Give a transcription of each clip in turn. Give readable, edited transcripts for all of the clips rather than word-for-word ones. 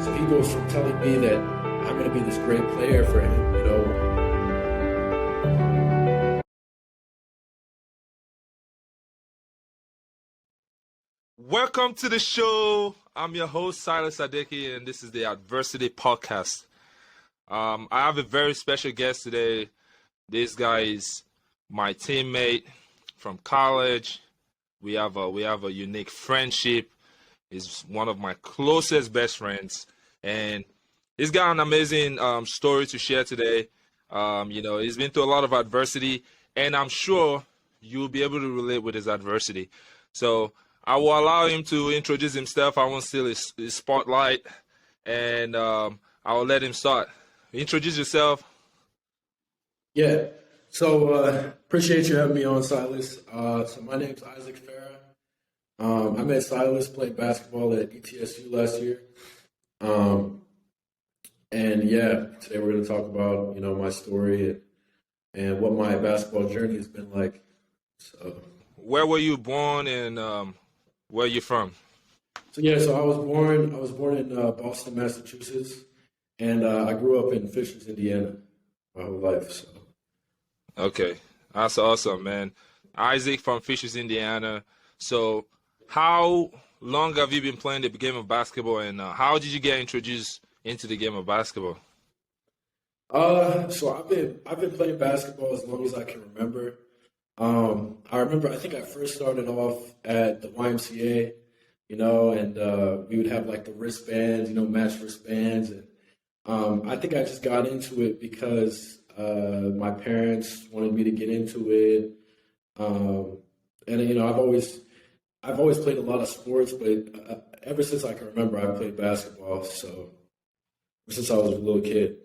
So he goes from telling me that I'm going to be this great player for him. Welcome to the show. I'm your host, Silas Adeki, and this is the Adversity Podcast. I have a very special guest today. This guy is my teammate from college. We have a unique friendship. He's one of my closest best friends, and he's got an amazing story to share today. He's been through a lot of adversity, and I'm sure you'll be able to relate with his adversity. So I will allow him to introduce himself. I won't steal his spotlight, and I will let him start. Introduce yourself. Yeah. So appreciate you having me on, Silas. So my name's Isaac Farah. I met Silas playing basketball at ETSU last year. And yeah, today we're going to talk about, my story and what my basketball journey has been like. So Where were you born, and where are you from? So I was born in Boston, Massachusetts, and I grew up in Fishers, Indiana, my whole life. So Okay, that's awesome, man. Isaac from Fishers, Indiana. So how long have you been playing the game of basketball, and how did you get introduced into the game of basketball? so I've been playing basketball as long as I can remember. I think I first started off at the YMCA, and we would have like the wristbands, match wristbands, and I think I just got into it because my parents wanted me to get into it, and I've always played a lot of sports, but ever since I can remember, I played basketball. So ever since I was a little kid.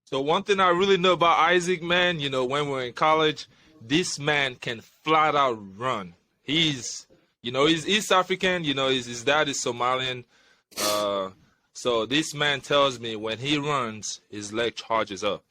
So one thing I really know about Isaac, man, when we're in college, this man can flat out run. He's East African, his dad is Somalian. So this man tells me when he runs, his leg charges up.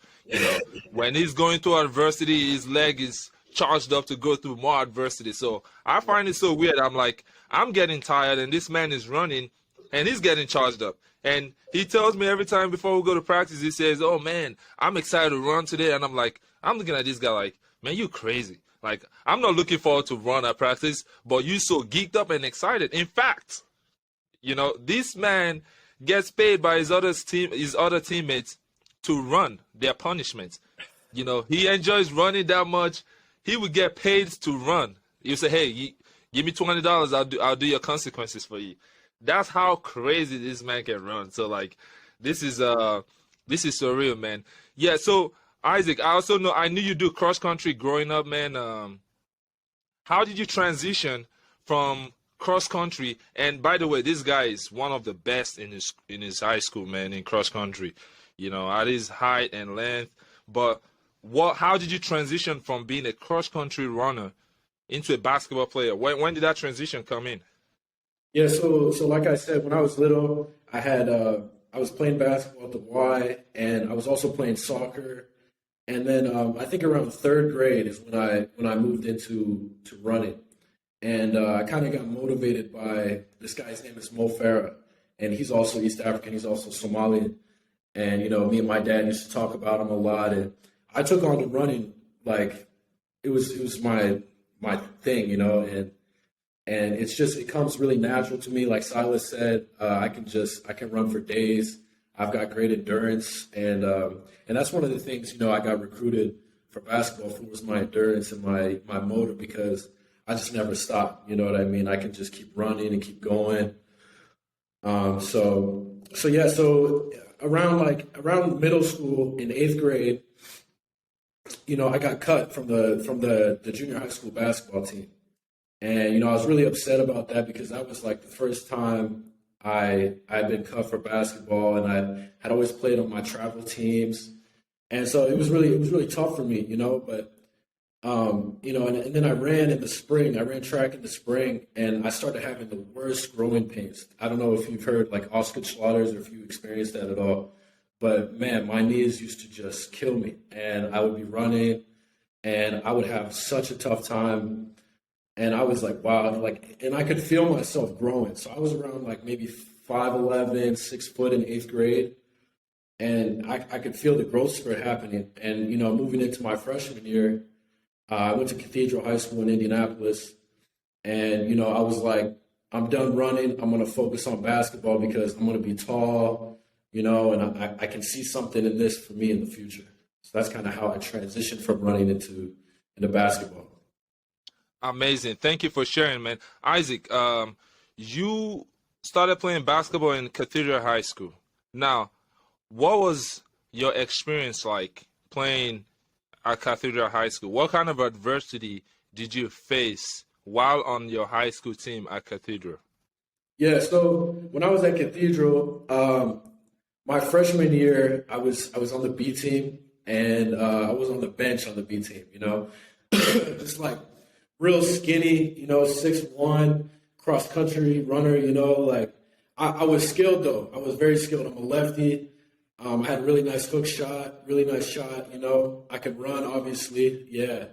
When he's going through adversity, his leg is charged up to go through more adversity. So I find it so weird. I'm like, I'm getting tired, and this man is running, and he's getting charged up. And he tells me every time before we go to practice, he says, "Oh man, I'm excited to run today." And I'm looking at this guy like, "Man, you crazy. Like, I'm not looking forward to run at practice, but you so geeked up and excited." In fact, this man gets paid by his other teammates to run their punishments. He enjoys running that much. He would get paid to run. You say, "Hey, give me $20. I'll do your consequences for you." That's how crazy this man can run. So this is surreal, man. Yeah. So Isaac, I knew you do cross country growing up, man. How did you transition from cross country? And by the way, this guy is one of the best in his high school, man, in cross country. At his height and length. But how did you transition from being a cross country runner into a basketball player? When did that transition come in? Yeah, so like I said, when I was little, I was playing basketball at the Y, and I was also playing soccer. And then I think around third grade is when I moved into running, and I kind of got motivated by this guy's name is Farah, and he's also East African, he's also Somalian, and me and my dad used to talk about him a lot, and I took on to running like it was my thing, and it comes really natural to me. Like Silas said, I can run for days. I've got great endurance, and that's one of the things I got recruited for basketball for was my endurance and my motor, because I just never stop. You know what I mean? I can just keep running and keep going. So around middle school in eighth grade, I got cut from the junior high school basketball team. And, I was really upset about that because that was like the first time I'd been cut for basketball, and I had always played on my travel teams. And so it was really tough for me, but, and then I ran in the spring. I ran track in the spring, and I started having the worst growing pains. I don't know if you've heard like Osgood-Schlatter's or if you experienced that at all, but man, my knees used to just kill me, and I would be running, and I would have such a tough time And I was like, wow, like, and I could feel myself growing. So I was around like maybe 5'11", 6 foot in eighth grade. And I could feel the growth spurt happening. And, moving into my freshman year, I went to Cathedral High School in Indianapolis. And, I was like, I'm done running. I'm going to focus on basketball because I'm going to be tall, and I can see something in this for me in the future. So that's kind of how I transitioned from running into basketball. Amazing. Thank you for sharing, man. Isaac, you started playing basketball in Cathedral High School. Now, what was your experience like playing at Cathedral High School? What kind of adversity did you face while on your high school team at Cathedral? Yeah, so when I was at Cathedral, my freshman year, I was on the B team, and I was on the bench on the B team. Just like real skinny, 6'1", cross country runner. Like I was skilled though. I was very skilled. I'm a lefty. I had a really nice hook shot, really nice shot. I could run, obviously, yeah.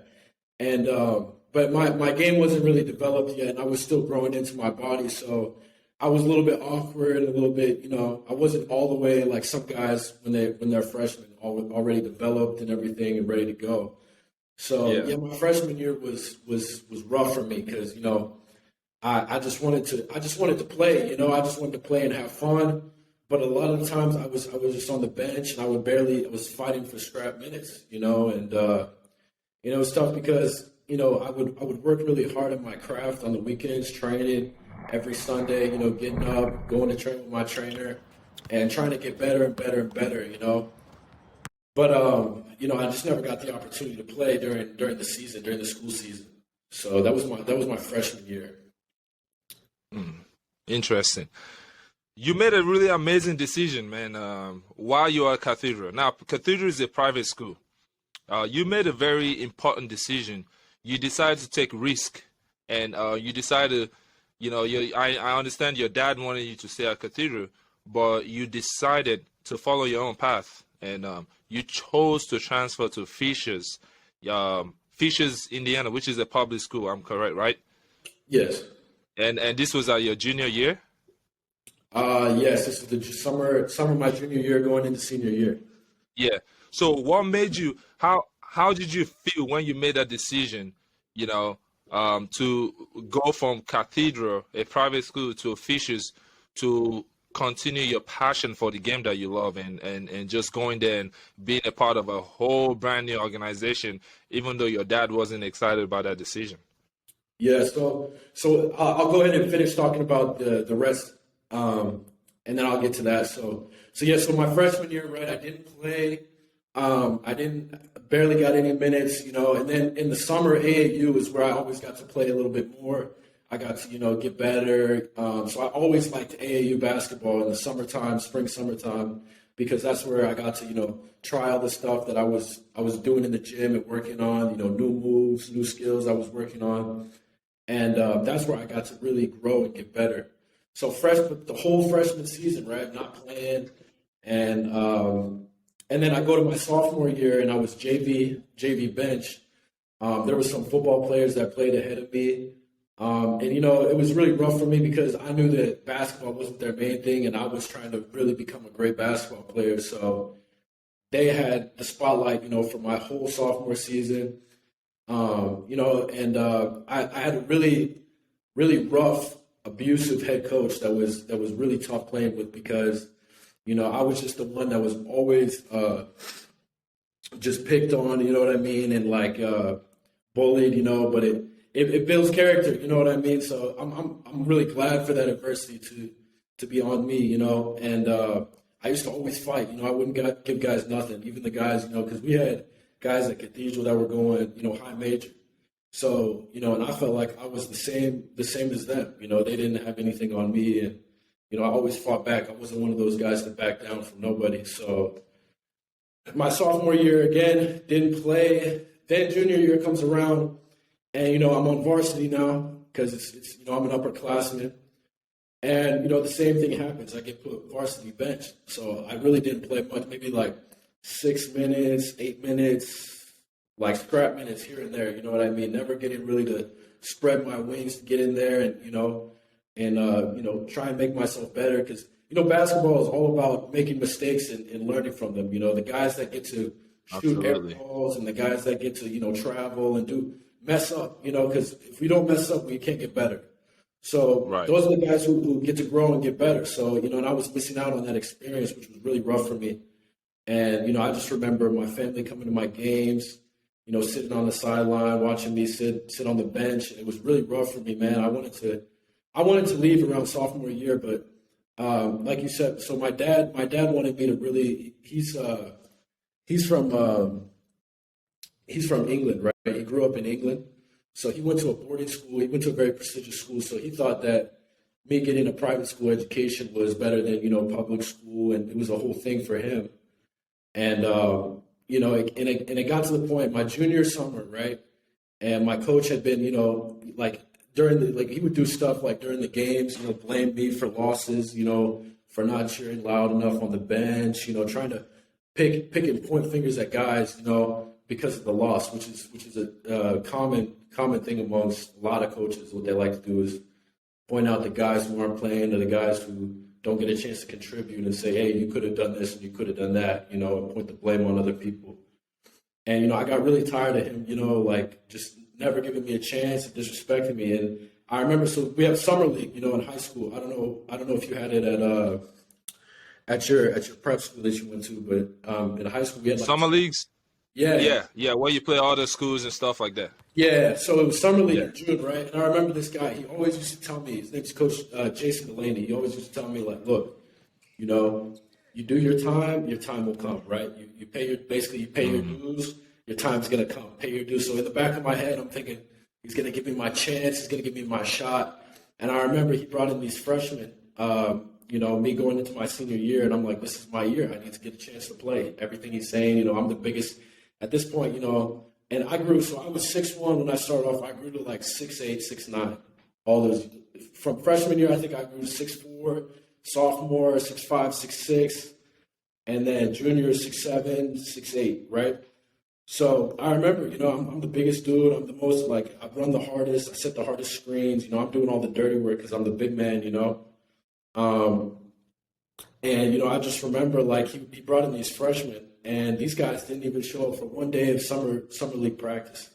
And but my game wasn't really developed yet, and I was still growing into my body, so I was a little bit awkward, a little bit, I wasn't all the way like some guys when they're freshmen, already developed and everything and ready to go. So Yeah. yeah, my freshman year was rough for me because I just wanted to play, I just wanted to play and have fun. But a lot of the times I was just on the bench and I was fighting for scrap minutes, and it was tough because I would work really hard at my craft on the weekends, training every Sunday, getting up, going to train with my trainer, and trying to get better and better and better. But I just never got the opportunity to play during the season, during the school season. So that was my freshman year. Interesting. You made a really amazing decision, man, while you were at Cathedral. Now, Cathedral is a private school. You made a very important decision. You decided to take risk, and you decided, I understand your dad wanted you to stay at Cathedral, but you decided to follow your own path, and you chose to transfer to Fishers, Indiana, which is a public school. I'm correct, right? Yes. And this was your junior year? Yes, this is the summer of my junior year going into senior year. Yeah. So what made you, how did you feel when you made that decision, to go from Cathedral, a private school, to Fishers, to continue your passion for the game that you love, and just going there and being a part of a whole brand new organization, even though your dad wasn't excited about that decision? Yeah, so I'll go ahead and finish talking about the rest, and then I'll get to that. So yeah, so my freshman year, right, I didn't play. I barely got any minutes, and then in the summer, AAU is where I always got to play a little bit more. I got to, get better. So I always liked AAU basketball in the summertime, summertime, because that's where I got to, try all the stuff that I was doing in the gym and working on, new moves, new skills I was working on. And that's where I got to really grow and get better. So the whole freshman season, right, not playing, and then I go to my sophomore year, and I was JV bench. There were some football players that played ahead of me. And, it was really rough for me because I knew that basketball wasn't their main thing, and I was trying to really become a great basketball player. So they had a spotlight, for my whole sophomore season. And I had a really, really rough, abusive head coach that was really tough playing with because I was just the one that was always just picked on, you know what I mean, and like bullied, but it builds character, you know what I mean. So I'm really glad for that adversity to be on me, and I used to always fight, I wouldn't give guys nothing, even the guys, because we had guys at Cathedral that were going, high major. So, and I felt like I was the same as them, they didn't have anything on me, and I always fought back. I wasn't one of those guys to back down from nobody. So my sophomore year, again, didn't play. Then junior year comes around, and, I'm on varsity now because it's I'm an upperclassman. And, the same thing happens. I get put varsity bench. So I really didn't play much, maybe like 6 minutes, 8 minutes, like scrap minutes here and there. You know what I mean? Never getting really spread my wings to get in there and, try and make myself better. Because, basketball is all about making mistakes and learning from them. The guys that get to shoot air Absolutely. balls and the guys that get to, travel and mess up, because if we don't mess up, we can't get better. So Right. those are the guys who get to grow and get better. So, and I was missing out on that experience, which was really rough for me. And, I just remember my family coming to my games, sitting on the sideline, watching me sit on the bench. It was really rough for me, man. I wanted to leave around sophomore year, but like you said, so my dad wanted me to really, he's from England, right? He grew up in England. So he went to a boarding school. He went to a very prestigious school. So he thought that me getting a private school education was better than, public school. And it was a whole thing for him. And, it got to the point, my junior summer, right? And my coach had been, he would do stuff like during the games, blame me for losses, for not cheering loud enough on the bench, trying to pick and point fingers at guys, because of the loss, which is a common thing amongst a lot of coaches. What they like to do is point out the guys who aren't playing or the guys who don't get a chance to contribute and say, hey, you could have done this and you could have done that, and point the blame on other people. And, I got really tired of him, just never giving me a chance and disrespecting me. And I remember, so we have summer league, in high school. I don't know if you had it at your prep school that you went to, but in high school we had Summer leagues? Yeah. Yeah, where you play all the schools and stuff like that. Yeah, so it was summer league in June, right? And I remember this guy, he always used to tell me, his name's Coach Jason Delaney. He always used to tell me, like, look, you do your time will come, right? You pay your dues, your time's going to come, pay your dues. So in the back of my head, I'm thinking, he's going to give me my chance, he's going to give me my shot. And I remember he brought in these freshmen, me going into my senior year, and I'm like, this is my year. I need to get a chance to play. Everything he's saying, I'm the biggest at this point, and I grew, so I was 6'1" when I started off. I grew to like 6'8", 6'9". All those, from freshman year, I think I grew to 6'4", sophomore, 6'5", 6'6", and then junior, 6'7", 6'8", right? So I remember, I'm the biggest dude. I'm the most, I run the hardest. I set the hardest screens. I'm doing all the dirty work because I'm the big man, And, I just remember, he brought in these freshmen, and these guys didn't even show up for one day of summer league practice.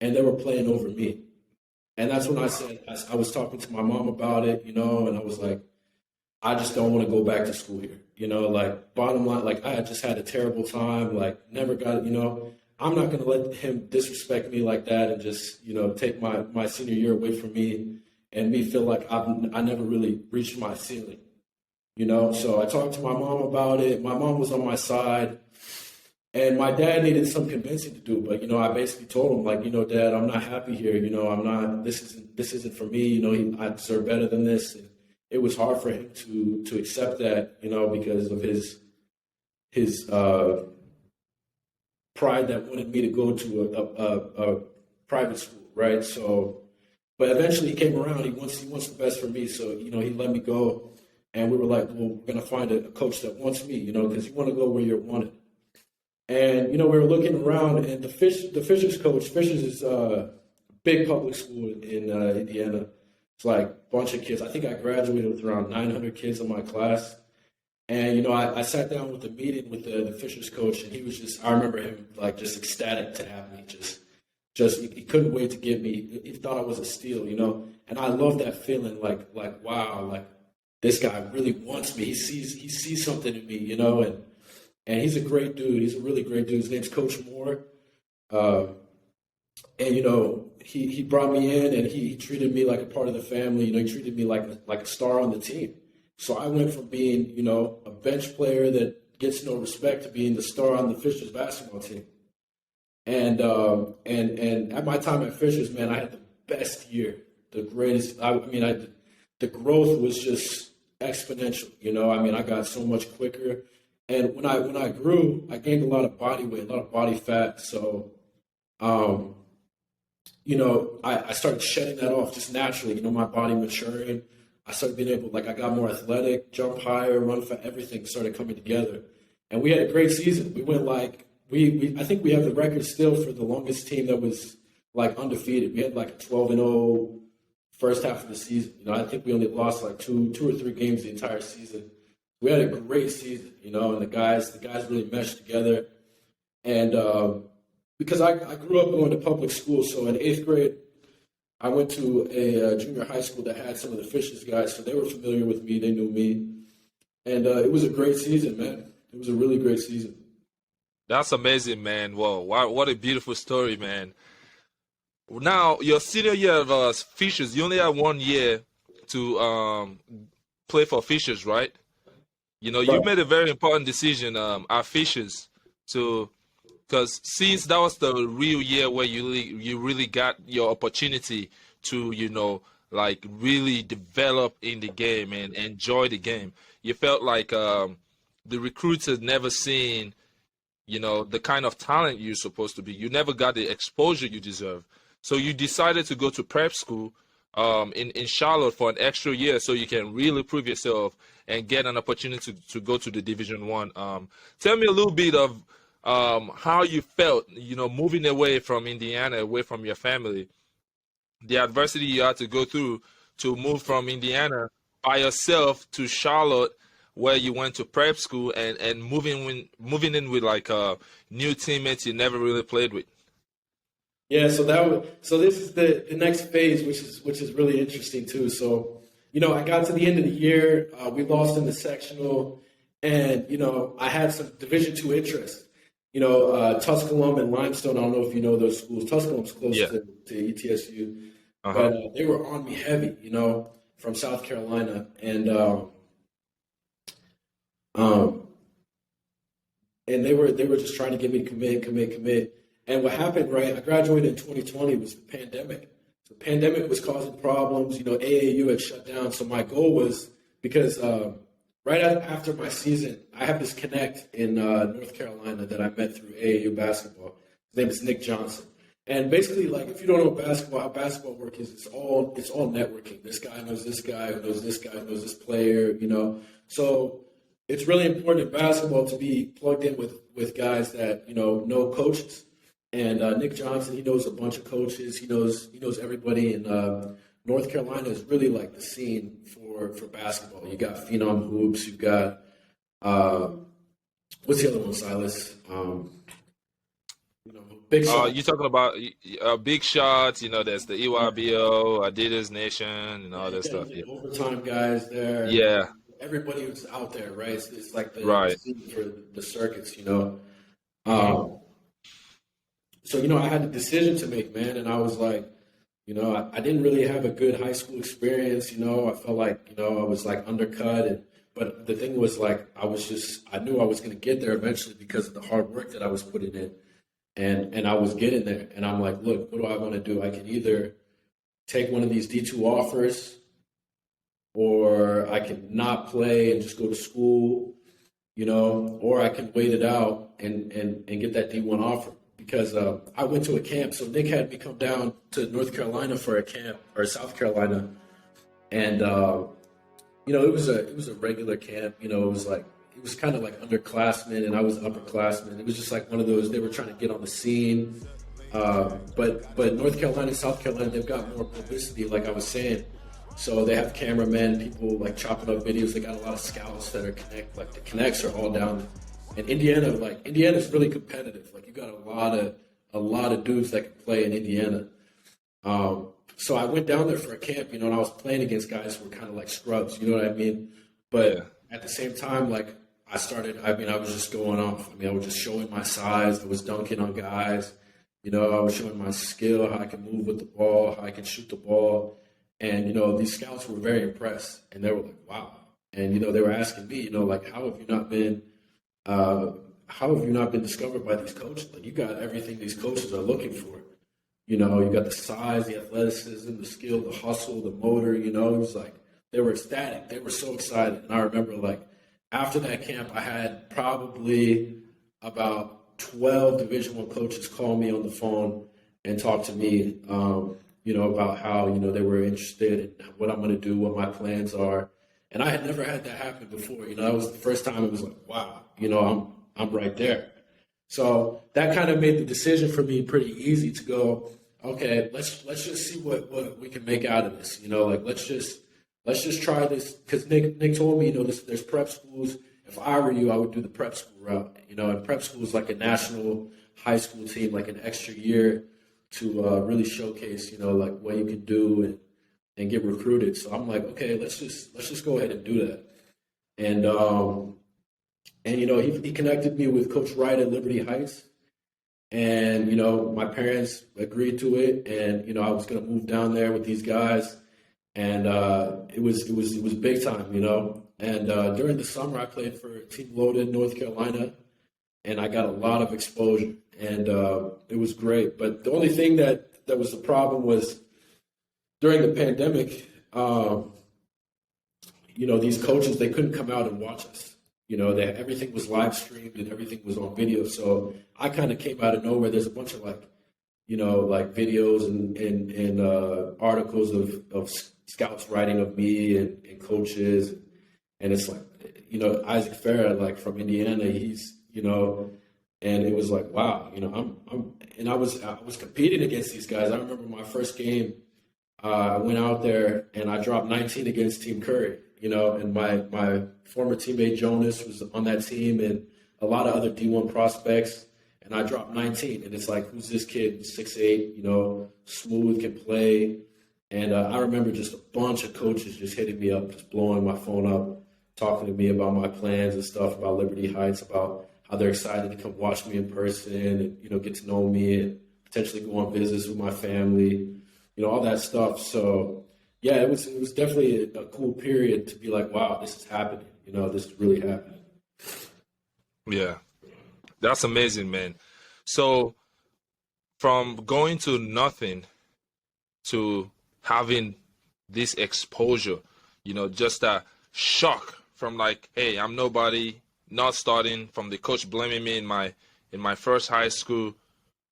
And they were playing over me. And that's when I said, I was talking to my mom about it, and I was like, I just don't want to go back to school here. Bottom line, I had just had a terrible time, never got it, I'm not going to let him disrespect me like that and just, take my senior year away from me and me feel like I never really reached my ceiling. So I talked to my mom about it. My mom was on my side, and my dad needed some convincing to do. But, I basically told him, Dad, I'm not happy here. I'm not, this isn't for me. I deserve better than this. And it was hard for him to accept that, because of his pride that wanted me to go to a private school. Right. So, but eventually he came around. He wants the best for me. So, he let me go. And we were like, well, we're going to find a coach that wants me, because you want to go where you're wanted. And, we were looking around, and the Fishers coach, Fishers is a big public school in Indiana. It's like a bunch of kids. I think I graduated with around 900 kids in my class. And, I sat down with a meeting with the Fishers coach, and he was just, I remember him just ecstatic to have me. He couldn't wait to get me. He thought I was a steal, And I love that feeling, wow, this guy really wants me. He sees something in me, and he's a great dude. He's a really great dude. His name's Coach Moore. And, he brought me in, and he treated me like a part of the family. He treated me like a star on the team. So I went from being, a bench player that gets no respect to being the star on the Fishers basketball team. And at my time at Fishers, man, I had the best year, the greatest. The growth was just exponential. I got so much quicker. And when I grew, I gained a lot of body weight, a lot of body fat. So, I started shedding that off just naturally, my body maturing. I started being able, I got more athletic, jump higher, run fast, everything started coming together. And we had a great season. We went I think we have the record still for the longest team that was like undefeated. We had like a 12-0 first half of the season. I think we only lost like two or three games the entire season. We had a great season, and the guys really meshed together. And because I grew up going to public school, so in 8th grade, I went to a junior high school that had some of the Fishes guys, so they were familiar with me. They knew me. And it was a great season, man. It was a really great season. That's amazing, man. Whoa, what a beautiful story, man. Now, your senior year of Fishers, you only had 1 year to play for Fishers, right? You made a very important decision at Fishers because since that was the real year where you really got your opportunity to like really develop in the game and enjoy the game. You felt like the recruits had never seen the kind of talent you're supposed to be. You never got the exposure you deserve. So you decided to go to prep school in Charlotte for an extra year so you can really prove yourself and get an opportunity to go to the Division One. Tell me a little bit of how you felt, moving away from Indiana, away from your family, the adversity you had to go through to move from Indiana by yourself to Charlotte, where you went to prep school and moving in with like new teammates you never really played with. Yeah, so this is the next phase, which is really interesting too. So, I got to the end of the year, we lost in the sectional, and I had some Division II interest. Tusculum and Limestone. I don't know if you know those schools. Tusculum's close to ETSU, but they were on me heavy. From South Carolina, and they were just trying to get me to commit. And what happened, right? I graduated in 2020. Was the pandemic. The pandemic was causing problems. AAU had shut down. So my goal was, because right after my season, I have this connect in North Carolina that I met through AAU basketball. His name is Nick Johnson. And basically, like, if you don't know basketball, how basketball work is, it's all networking. This guy knows this guy, who knows this guy, who knows this player. So it's really important in basketball to be plugged in with guys that know coaches. And Nick Johnson, he knows a bunch of coaches. He knows everybody. And North Carolina is really like the scene for basketball. You got Phenom Hoops. You've got what's the other one, Silas? Big Shots. You're talking about Big Shots. There's the EYBO, Adidas Nation, and all that stuff. Yeah. Overtime guys there. Yeah. Everybody was out there, right? It's like the scene for the circuits, So, I had a decision to make, man, and I was like, I didn't really have a good high school experience, I felt like, I was like undercut, but the thing was like, I knew I was going to get there eventually because of the hard work that I was putting in, and I was getting there, and I'm like, look, what do I want to do? I can either take one of these D2 offers, or I can not play and just go to school, or I can wait it out and get that D1 offer. Because I went to a camp, so Nick had me come down to North Carolina for a camp, or South Carolina, and it was a regular camp. It was kind of like underclassmen, and I was upperclassmen. It was just like one of those. They were trying to get on the scene, but North Carolina and South Carolina, they've got more publicity, like I was saying. So they have cameramen, people like chopping up videos. They got a lot of scouts that are like the connects are all down. And Indiana's really competitive. Like, you got a lot of dudes that can play in Indiana. So I went down there for a camp, and I was playing against guys who were kind of like scrubs, you know what I mean? But at the same time, like, I was just going off. I was just showing my size. I was dunking on guys. I was showing my skill, how I can move with the ball, how I can shoot the ball. And, these scouts were very impressed. And they were like, wow. And, they were asking me, like, how have you not been discovered by these coaches? Like, you got everything these coaches are looking for. You got the size, the athleticism, the skill, the hustle, the motor. It was like they were ecstatic. They were so excited. And I remember, like, after that camp, I had probably about 12 Division I coaches call me on the phone and talk to me, about how, they were interested in what I'm going to do, what my plans are. And I had never had that happen before. That was the first time it was like, wow, I'm right there. So that kind of made the decision for me pretty easy to go. okay, let's just see what we can make out of this. Like let's just try this because Nick told me, there's prep schools. If I were you, I would do the prep school route. And prep school is like a national high school team, like an extra year to really showcase, like what you can do and get recruited. So I'm like, okay, let's just go ahead and do that. And he connected me with Coach Wright at Liberty Heights. And, my parents agreed to it, and, I was going to move down there with these guys. And it was big time. And during the summer, I played for Team Loaded, North Carolina, and I got a lot of exposure, and it was great. But the only thing that was the problem was during the pandemic, these coaches, they couldn't come out and watch us. Everything was live streamed and everything was on video. So I kind of came out of nowhere. There's a bunch of like videos and articles of scouts writing of me and coaches. And it's like, Isaac Farah, like from Indiana, he's, and it was like, wow, I was competing against these guys. I remember my first game, I went out there and I dropped 19 against Team Curry, and my former teammate Jonas was on that team and a lot of other D1 prospects. And I dropped 19, and it's like, who's this kid? 6'8", smooth, can play. And I remember just a bunch of coaches just hitting me up, just blowing my phone up, talking to me about my plans and stuff, about Liberty Heights, about how they're excited to come watch me in person and, get to know me and potentially go on visits with my family, all that stuff. So, yeah, it was definitely a cool period to be like, wow, this is happening. This is really happening. Yeah. That's amazing, man. So from going to nothing to having this exposure, just a shock from like, hey, I'm nobody, not starting, from the coach blaming me in my first high school,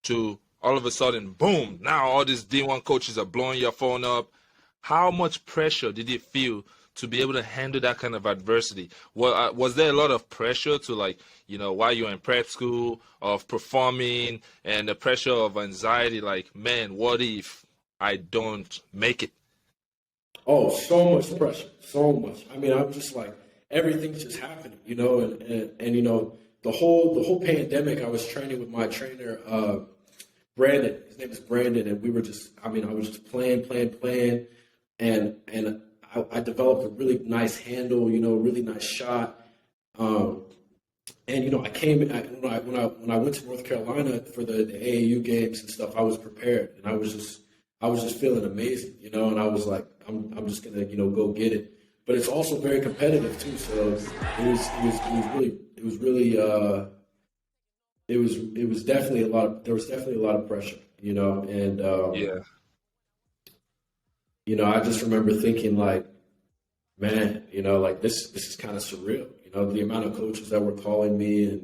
to all of a sudden, boom, now all these D1 coaches are blowing your phone up. How much pressure did it feel to be able to handle that kind of adversity? Well, was there a lot of pressure to while you're in prep school, of performing, and the pressure of anxiety, like, man, what if I don't make it? Oh, so much pressure, so much. I mean, I'm just like, everything's just happening, and the whole pandemic, I was training with my trainer, Brandon. His name is Brandon, and I was just playing, and I developed a really nice handle, really nice shot. And I came when I went to North Carolina for the AAU games and stuff. I was prepared, and I was just feeling amazing, and I was like, I'm just gonna go get it. But it's also very competitive too. So it was definitely a lot. There was definitely a lot of pressure, and Yeah. I just remember thinking like, man, like this is kind of surreal. The amount of coaches that were calling me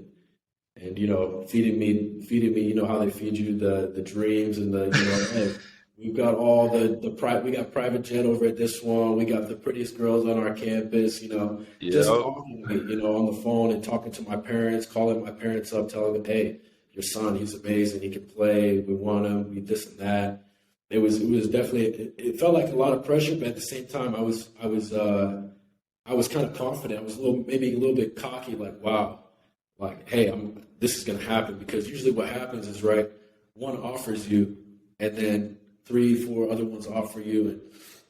and feeding me, how they feed you the dreams and the, hey, we've got all we got private jet over at this one. We got the prettiest girls on our campus, just talking to me, on the phone and talking to my parents, calling my parents up, telling them, hey, your son, he's amazing. He can play. We want him. We this and that. It was definitely, it felt like a lot of pressure, but at the same time, I was kind of confident. I was maybe a little bit cocky, like, wow, like, hey, this is going to happen, because usually what happens is, right, one offers you and then 3-4 other ones offer you. And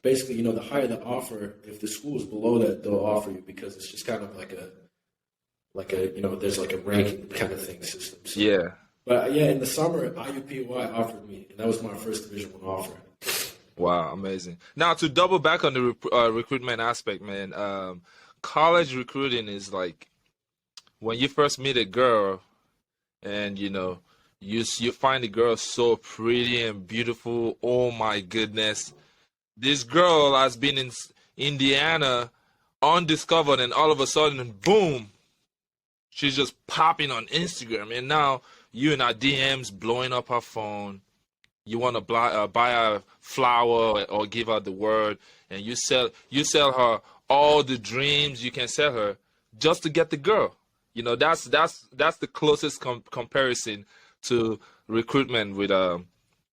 basically, the higher the offer, if the school is below that, they'll offer you, because it's just kind of like a, there's like a ranking kind of thing system. So, Yeah. But yeah, in the summer, IUPUI offered me, and that was my first Division I offer. Wow, amazing. Now, to double back on the recruitment aspect, man, college recruiting is like when you first meet a girl, and you find the girl so pretty and beautiful. Oh my goodness, this girl has been in Indiana undiscovered, and all of a sudden, boom, she's just popping on Instagram, and now you in her DMs blowing up her phone. You want to buy a flower or give her the word, and you sell her all the dreams you can sell her just to get the girl. That's the closest comparison to recruitment with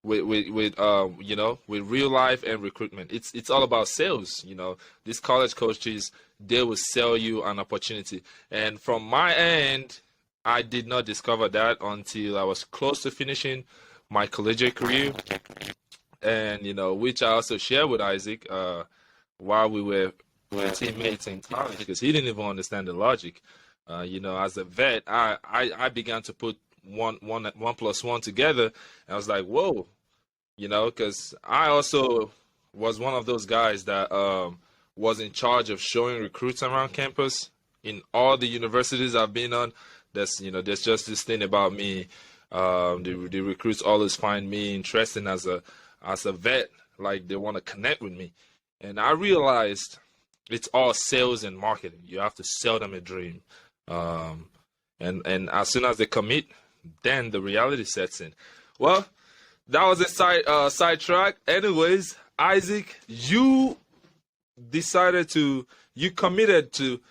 with real life and recruitment. It's all about sales. These college coaches, they will sell you an opportunity. And from my end, I did not discover that until I was close to finishing my collegiate career, and which I also shared with Isaac while we were teammates in college, because he didn't even understand the logic. As a vet, I began to put one plus one together, and I was like, whoa, because I also was one of those guys that was in charge of showing recruits around campus in all the universities I've been on. There's just this thing about me. The recruits always find me interesting as a vet, like they want to connect with me. And I realized it's all sales and marketing. You have to sell them a dream. And as soon as they commit, then the reality sets in. Well, that was a sidetrack. Anyways, Isaac, you committed to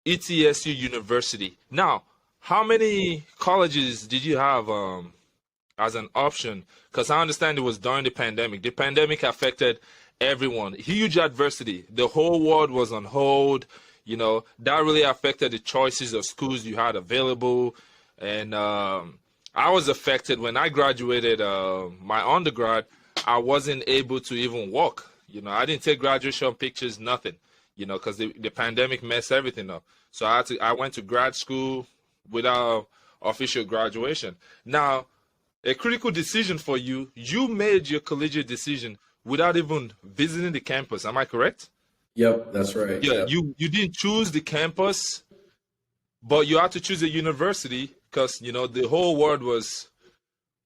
ETSU University. Now, how many colleges did you have as an option? Because I understand it was during the pandemic. The pandemic affected everyone. Huge adversity. The whole world was on hold. That really affected the choices of schools you had available. And I was affected when I graduated my undergrad. I wasn't able to even walk. I didn't take graduation pictures, nothing, because the pandemic messed everything up. So I went to grad school without official graduation. Now, a critical decision for you. You made your collegiate decision without even visiting the campus. Am I correct? Yep, that's right. Yeah, Yep. you didn't choose the campus, but you had to choose a university because the whole world was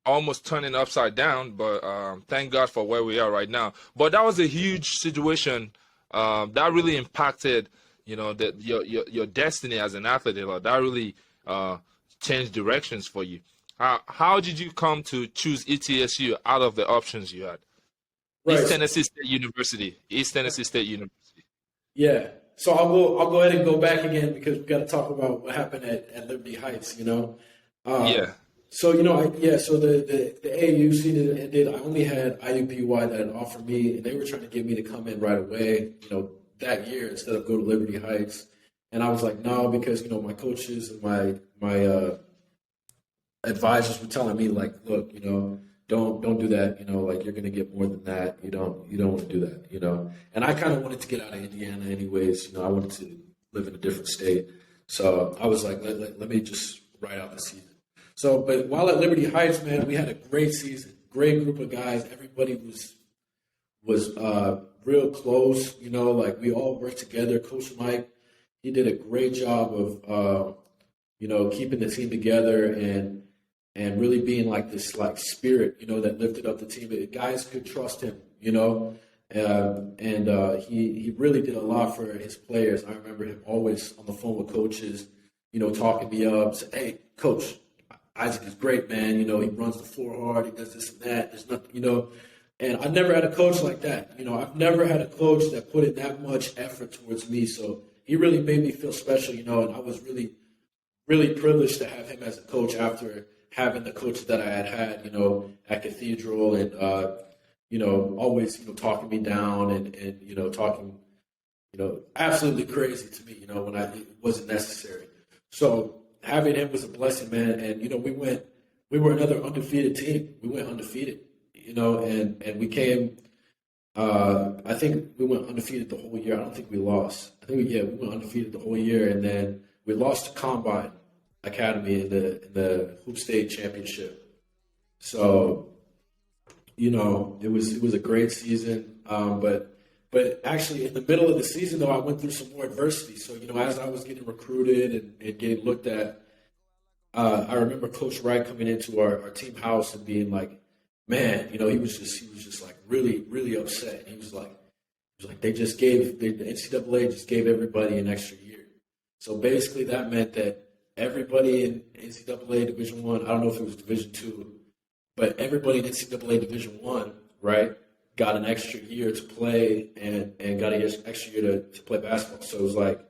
almost turning upside down. But thank God for where we are right now. But that was a huge situation that really impacted your destiny as an athlete. That really changed directions for you. How did you come to choose ETSU out of the options you had? Right. East Tennessee State University. Yeah. So I'll go ahead and go back again because we've got to talk about what happened at Liberty Heights, Yeah. So, so the AAU did. I only had IUPUI that had offered me, and they were trying to get me to come in right away, that year instead of go to Liberty Heights. And I was like, no, because, my coaches and my advisors were telling me, like, look, don't do that, like you're gonna get more than that. You don't want to do that, And I kind of wanted to get out of Indiana anyways. I wanted to live in a different state. So I was like, let me just ride out the season. So, but while at Liberty Heights, man, we had a great season, great group of guys. Everybody was real close, like we all worked together. Coach Mike, he did a great job of keeping the team together and really being like this like spirit, that lifted up the team. Guys could trust him, and he really did a lot for his players. I remember him always on the phone with coaches, talking me up, say, hey, coach, Isaac is great, man. He runs the floor hard. He does this and that. There's nothing, and I never had a coach like that. I've never had a coach that put in that much effort towards me. So he really made me feel special, and I was really, really privileged to have him as a coach after having the coaches that I had, at Cathedral and, always, talking me down and talking, absolutely crazy to me, when it wasn't necessary. So having him was a blessing, man. And, we were another undefeated team. We went undefeated, and we came, I think we went undefeated the whole year. I don't think we lost. We went undefeated the whole year. And then we lost to Combine Academy in the Hoop State Championship. So, it was a great season. But actually in the middle of the season though, I went through some more adversity. So, as I was getting recruited and getting looked at, I remember Coach Wright coming into our team house and being like, man, he was just like really, really upset. He was like the NCAA just gave everybody an extra year. So basically that meant that everybody in NCAA Division I don't know if it was Division II, but everybody in NCAA Division I, right, got an extra year to play and got an extra year to play basketball. So it was like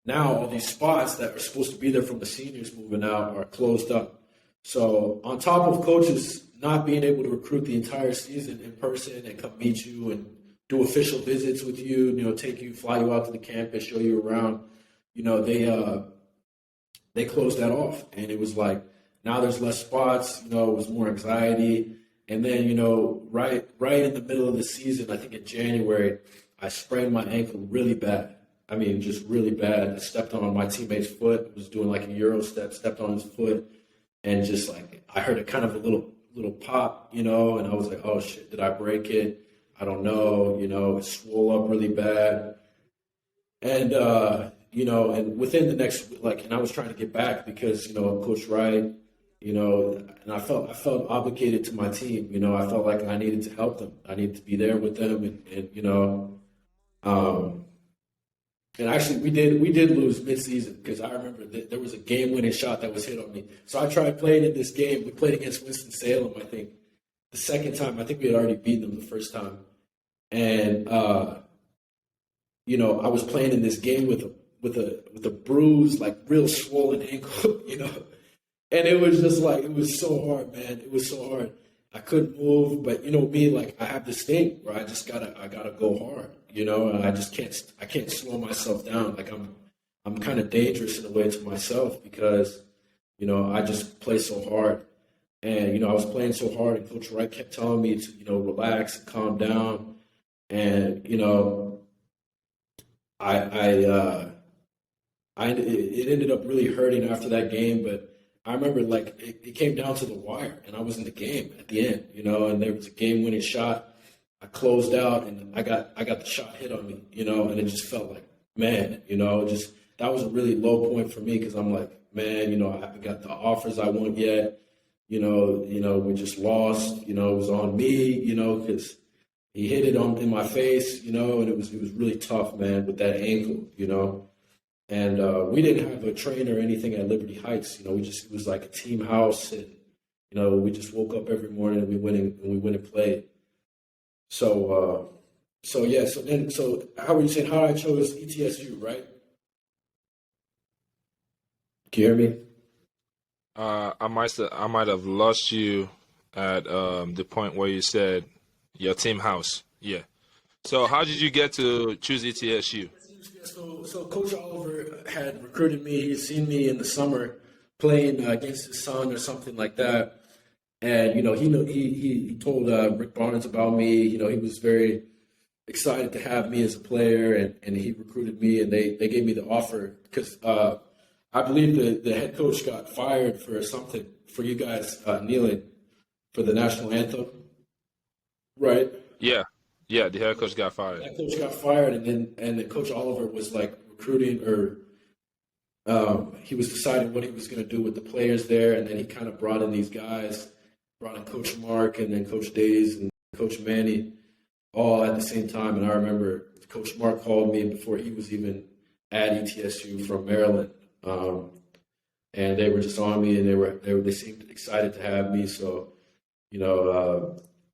now all these spots that are supposed to be there from the seniors moving out are closed up. So on top of coaches not being able to recruit the entire season in person and come meet you and do official visits with you, take you, fly you out to the campus, show you around, they closed that off. And it was like, now there's less spots, it was more anxiety. And then, right in the middle of the season, I think in January, I sprained my ankle really bad. I mean, just really bad. I stepped on my teammate's foot, was doing like a Euro step, stepped on his foot, and just like, I heard a kind of a little pop, and I was like, oh shit, did I break it? I don't know, it swole up really bad. And, and within the next, and I was trying to get back because, Coach Wright, and I felt obligated to my team. I felt like I needed to help them. I needed to be there with them, and actually we did lose midseason because I remember that there was a game-winning shot that was hit on me. So I tried playing in this game. We played against Winston-Salem, I think, the second time. I think we had already beaten them the first time, and I was playing in this game with a bruised, like real swollen ankle, And it was just like, it was so hard, man. It was so hard. I couldn't move, but me, like I have this thing where I gotta go hard, and I can't slow myself down. Like I'm kind of dangerous in a way to myself because, I just play so hard. And, I was playing so hard and Coach Wright kept telling me to, relax and calm down. And, it ended up really hurting after that game, but I remember it came down to the wire and I was in the game at the end, and there was a game-winning shot. I closed out and I got the shot hit on me, and it just felt like, man, that was a really low point for me because I'm like, man, I haven't got the offers I want yet. We just lost, it was on me, because he hit it in my face, and it was really tough, man, with that ankle, And we didn't have a trainer or anything at Liberty Heights. It was like a team house, and we just woke up every morning and we went and played. So how were you saying how I chose ETSU, right? Can you hear me? I might have lost you at the point where you said your team house. Yeah. So how did you get to choose ETSU? So Coach Oliver had recruited me. He had seen me in the summer playing against his son or something like that. And, he told Rick Barnes about me. He was very excited to have me as a player, and he recruited me, and they gave me the offer because I believe the head coach got fired for something, for you guys kneeling for the national anthem, right? Yeah. Yeah, the head coach got fired. That coach got fired, and then Coach Oliver was like recruiting, or he was deciding what he was going to do with the players there, and then he kind of brought in these guys, brought in Coach Mark and then Coach Days and Coach Manny, all at the same time. And I remember Coach Mark called me before he was even at ETSU from Maryland, and they were just on me, and they seemed excited to have me. So,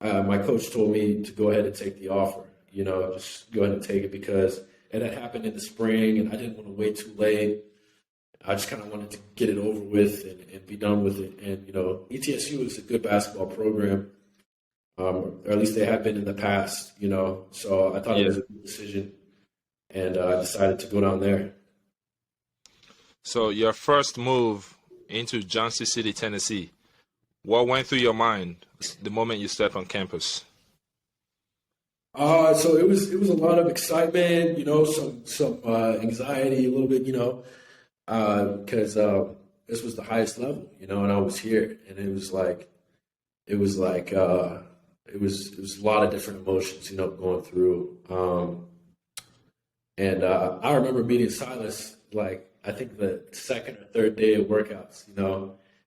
my coach told me to go ahead and take the offer, just go ahead and take it because it had happened in the spring and I didn't want to wait too late. I just kind of wanted to get it over with and be done with it. And, ETSU is a good basketball program, or at least they have been in the past, so I thought it was a good decision, and I decided to go down there. So your first move into Johnson City, Tennessee, what went through your mind the moment you stepped on campus? So it was a lot of excitement, some anxiety a little bit, because this was the highest level, and I was here, and it was a lot of different emotions, going through. And I remember meeting Silas, I think the second or third day of workouts,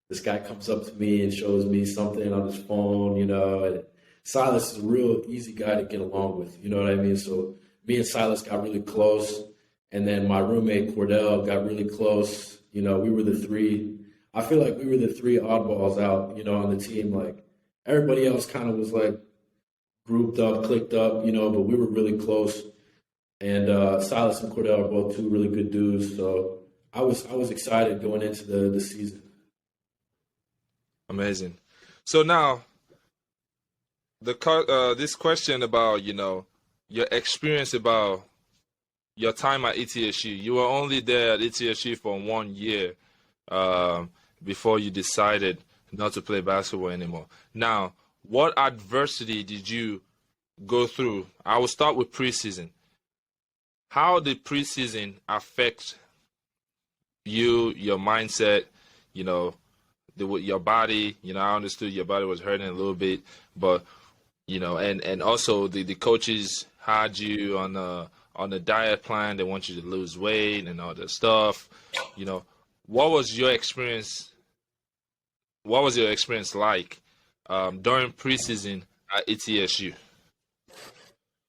this guy comes up to me and shows me something on his phone, and Silas is a real easy guy to get along with, you know what I mean? So me and Silas got really close, and then my roommate Cordell got really close. We were the three. I feel like we were the three oddballs out, on the team. Everybody else kind of was grouped up, clicked up, but we were really close. And Silas and Cordell are both two really good dudes, so I was excited going into the season. Amazing. So now, this question about, your experience about your time at ETSU. You were only there at ETSU for 1 year before you decided not to play basketball anymore. Now, what adversity did you go through? I will start with preseason. How did preseason affect you, your mindset, you know, your body? I understood your body was hurting a little bit, but and also the coaches had you on a diet plan. They want you to lose weight and all that stuff. What was your experience? What was your experience like during preseason at ETSU?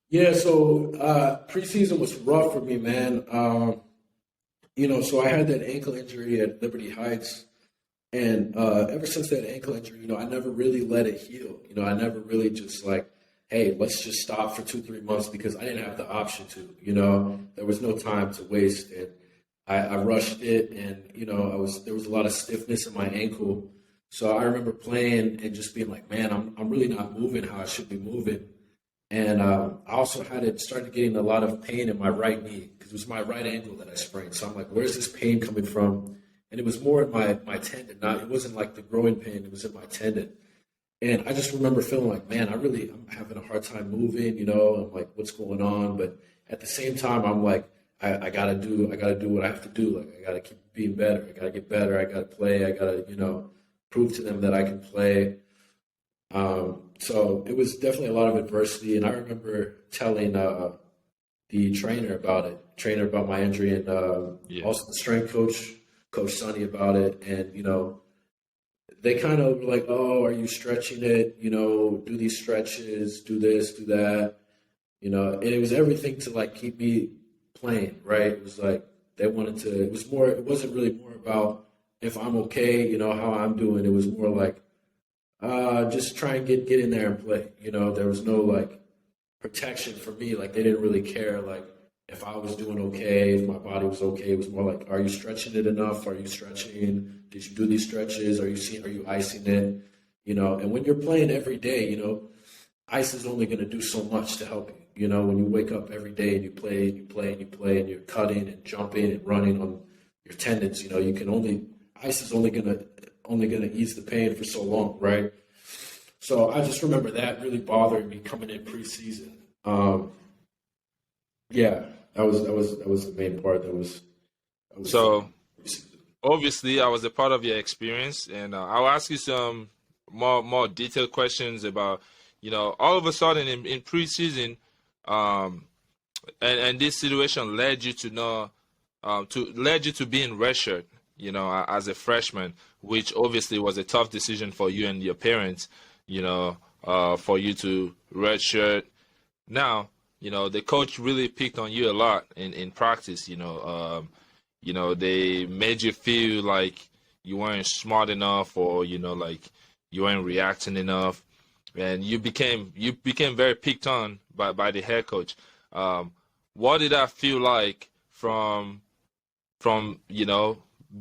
Yeah, so preseason was rough for me, man. So I had that ankle injury at Liberty Heights, and ever since that ankle injury, I never really let it heal. I never really just like, hey, let's just stop for 2-3 months, because I didn't have the option to. There was no time to waste, and I rushed it, and there was a lot of stiffness in my ankle. So I remember playing and just being like, man, I'm really not moving how I should be moving. And I also started getting a lot of pain in my right knee, because it was my right ankle that I sprained. So I'm like, where's this pain coming from? And it was more in my tendon. It wasn't like the growing pain. It was in my tendon. And I just remember feeling like, man, I'm having a hard time moving. I'm like, what's going on? But at the same time, I'm like, I gotta do what I have to do. Like, I gotta keep being better. I gotta get better. I gotta play. I gotta, prove to them that I can play. So it was definitely a lot of adversity, and I remember telling the trainer about my injury, and also the strength coach, Coach Sonny, about it. And they kind of were like, "Oh, are you stretching it? Do these stretches, do this, do that." And it was everything to like keep me playing, right? It was like they wanted to. It was more. It wasn't really more about if I'm okay, how I'm doing. It was more like, just try and get in there and play. There was no like protection for me. Like, they didn't really care like if I was doing okay, if my body was okay. It was more like, are you stretching it enough? Are you stretching? Did you do these stretches? Are you icing it? And when you're playing every day, ice is only going to do so much to help you. When you wake up every day and you play and you play and you play and you're cutting and jumping and running on your tendons, ice is only gonna ease the pain for so long, right? So I just remember that really bothering me coming in preseason. Yeah, that was the main part. That was So obviously, I was a part of your experience, and I'll ask you some more detailed questions about, all of a sudden in preseason, and this situation led you to know, led you to being redshirt, as a freshman, which obviously was a tough decision for you and your parents, for you to redshirt. Now, the coach really picked on you a lot in practice. They made you feel like you weren't smart enough, or like you weren't reacting enough, and you became very picked on by the head coach. What did that feel like from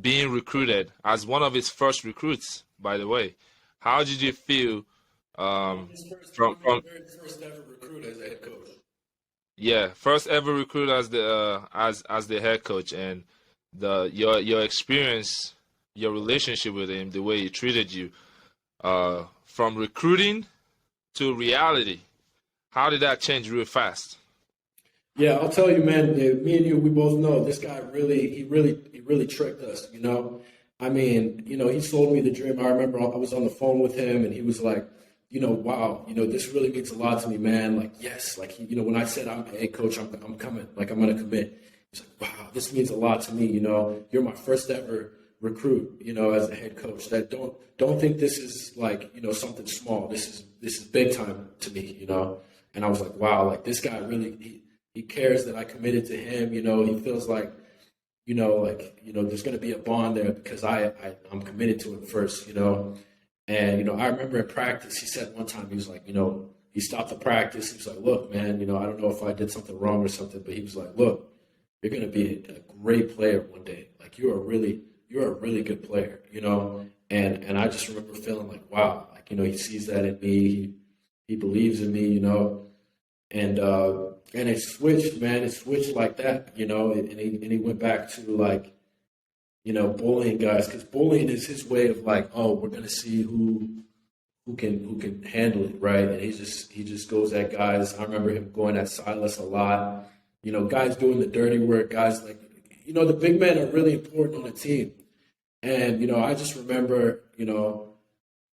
being recruited as one of his first recruits, by the way? How did you feel from very first ever recruit as a head coach? yeah, first ever recruit as the as the head coach, and your experience, your relationship with him, the way he treated you, from recruiting to reality? How did that change real fast? Yeah, I'll tell you, man. Me and you, we both know this guy he really tricked us. I mean, he sold me the dream. I remember I was on the phone with him, and he was like, wow, this really means a lot to me, man. Like, yes, like when I said I'm a head coach, I'm coming, like I'm gonna commit. He's like, wow, this means a lot to me. You're my first ever recruit, as a head coach. That don't think this is like something small. This is big time to me. And I was like, wow, like this guy really he cares that I committed to him. He feels like there's going to be a bond there because I'm committed to him first. And I remember in practice, he said one time, he was like, he stopped the practice. He was like, look, man, I don't know if I did something wrong or something, but he was like, look, you're going to be a great player one day. Like you're a really good player. And I just remember feeling like, wow, like he sees that in me. he believes in me, and it switched, man. It switched like that, and he went back to like, bullying guys, because bullying is his way of like, oh, we're gonna see who can handle it, right? And he just goes at guys. I remember him going at Silas a lot. Guys doing the dirty work, guys like, the big men are really important on a team. And, I just remember,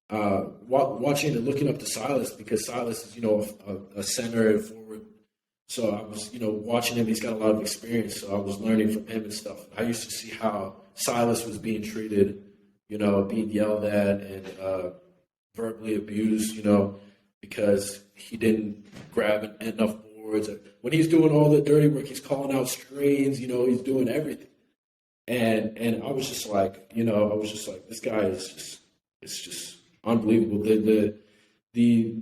watching and looking up to Silas, because Silas is, a center and forward. So I was, watching him. He's got a lot of experience. So I was learning from him and stuff. I used to see how Silas was being treated, being yelled at and verbally abused, because he didn't grab enough boards. When he's doing all the dirty work, he's calling out screens, he's doing everything. And I was just like, this guy it's just unbelievable. The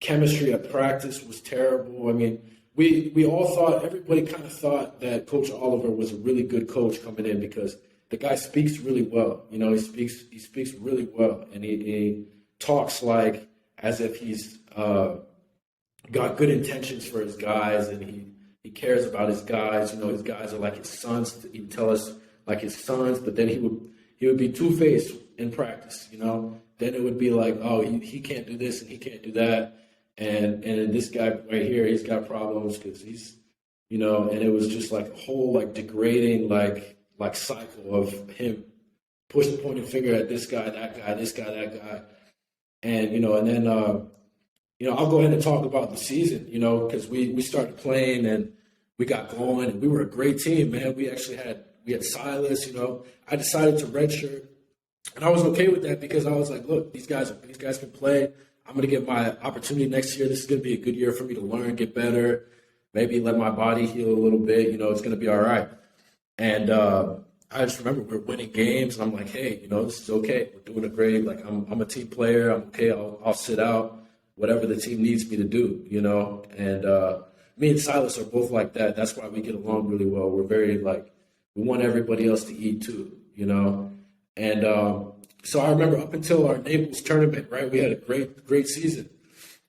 chemistry at practice was terrible. I mean, we all thought, everybody kind of thought that Coach Oliver was a really good coach coming in, because the guy speaks really well. He speaks really well, and he talks like as if he's got good intentions for his guys, and he cares about his guys. His guys are like his sons. He'd tell us like his sons, but then he would be two-faced in practice. Then it would be like, oh, he can't do this and he can't do that, and this guy right here, he's got problems because he's, and it was just like a whole like degrading like cycle of him pointing finger at this guy, that guy, this guy, that guy, and and then I'll go ahead and talk about the season, because we started playing and we got going, and we were a great team, man. We had Silas, I decided to redshirt, and I was okay with that, because I was like, look, these guys can play. I'm going to get my opportunity next year. This is going to be a good year for me to learn, get better, maybe let my body heal a little bit. It's going to be all right. And I just remember we're winning games, and I'm like, hey, this is okay. We're doing a great. Like, I'm a team player. I'm okay. I'll sit out, whatever the team needs me to do. And me and Silas are both like that. That's why we get along really well. We're very like, we want everybody else to eat too. And so I remember up until our Naples tournament, right? We had a great season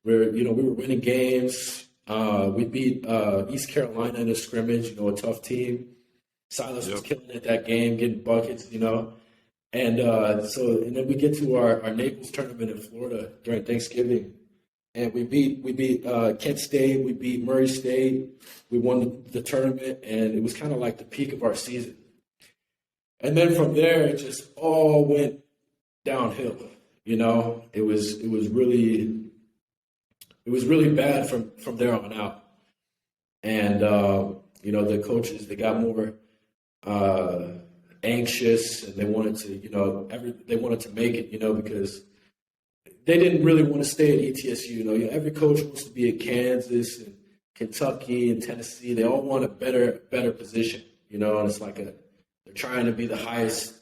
where we were winning games. We beat East Carolina in a scrimmage. A tough team. Silas was killing it that game, getting buckets, and and then we get to our Naples tournament in Florida during Thanksgiving, and we beat Kent State, we beat Murray State, we won the tournament, and it was kind of like the peak of our season. And then from there, it just all went downhill. It was really bad from there on out, and the coaches, they got more anxious, and they wanted to make it, because they didn't really want to stay at ETSU. Every coach wants to be at Kansas and Kentucky and Tennessee. They all want a better position, and it's like they're trying to be the highest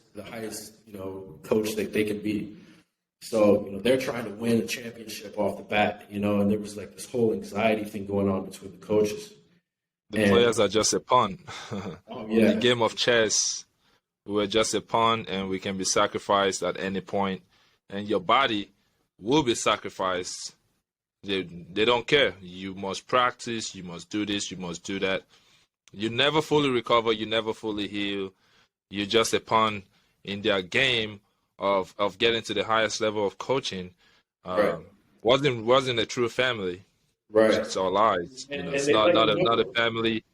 coach that they can be. So, they're trying to win a championship off the bat, and there was like this whole anxiety thing going on between the coaches. The players are just a pawn. Oh, In the game of chess, we're just a pawn, and we can be sacrificed at any point. And your body will be sacrificed. They don't care. You must practice. You must do this. You must do that. You never fully recover. You never fully heal. You're just a pawn in their game of getting to the highest level of coaching. Right. Wasn't a true family. Right. It's all lies. It's not a family.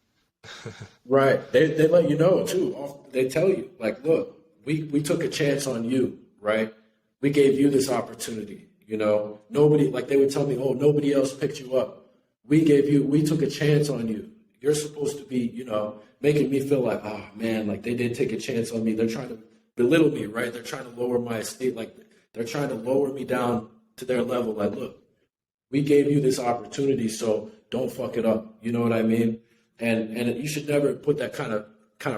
Right. They let you know too. They tell you, like, look, we took a chance on you, right? We gave you this opportunity. Nobody, like, they would tell me, oh, nobody else picked you up. We took a chance on you. You're supposed to be, making me feel like, oh man, like they did take a chance on me. They're trying to belittle me, right? They're trying to lower my estate, like they're trying to lower me down to their level. Like, look, we gave you this opportunity, so don't fuck it up. You know what I mean? And you should never put that kind of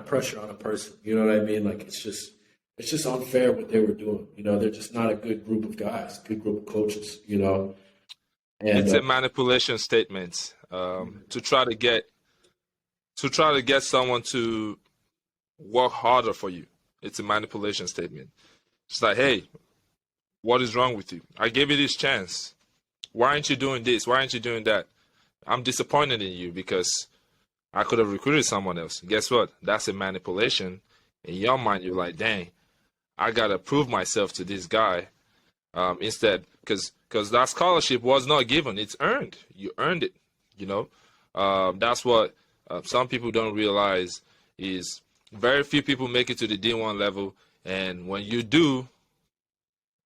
pressure on a person. You know what I mean? Like, it's just unfair what they were doing. They're just not a good group of guys, good group of coaches. And it's a manipulation statement to try to get someone to work harder for you. It's a manipulation statement. It's like, hey, what is wrong with you? I gave you this chance. Why aren't you doing this? Why aren't you doing that? I'm disappointed in you because I could have recruited someone else. Guess what? That's a manipulation. In your mind, you're like, dang, I got to prove myself to this guy. Instead, because that scholarship was not given. It's earned. You earned it, you know. That's what some people don't realize is very few people make it to the D1 level. And when you do,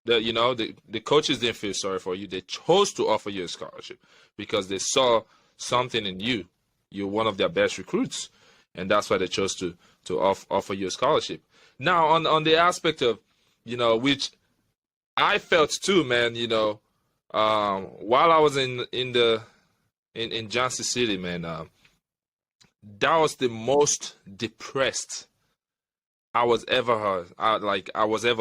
the coaches didn't feel sorry for you. They chose to offer you a scholarship because they saw something in you. You're one of their best recruits, and that's why they chose to offer you a scholarship. Now, on the aspect of, which I felt too, man. While I was in Johnson City, man, that was the most depressed I was ever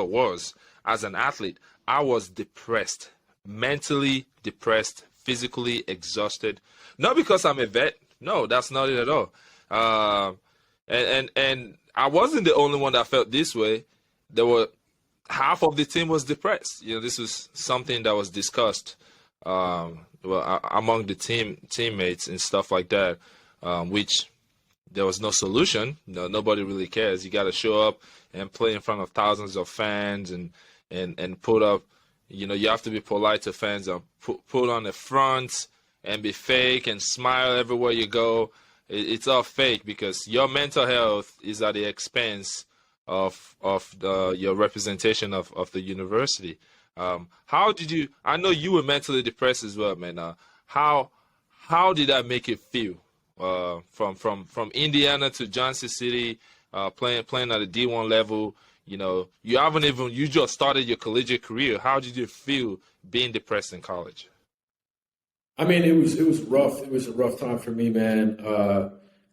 was as an athlete. I was depressed, mentally depressed, physically exhausted. Not because I'm a vet. No, that's not it at all. And I wasn't the only one that felt this way. There were half of the team was depressed. This was something that was discussed among the teammates and stuff like that, which there was no solution. Nobody really cares. You got to show up and play in front of thousands of fans and put up. You have to be polite to fans and put on the front and be fake and smile everywhere you go. It's all fake because your mental health is at the expense of your representation of the university. How did you? I know you were mentally depressed as well, man. How did that make you feel? From Indiana to Johnson City, playing at the D1 level. You just started your collegiate career. How did you feel being depressed in college? I mean, it was rough. It was a rough time for me, man.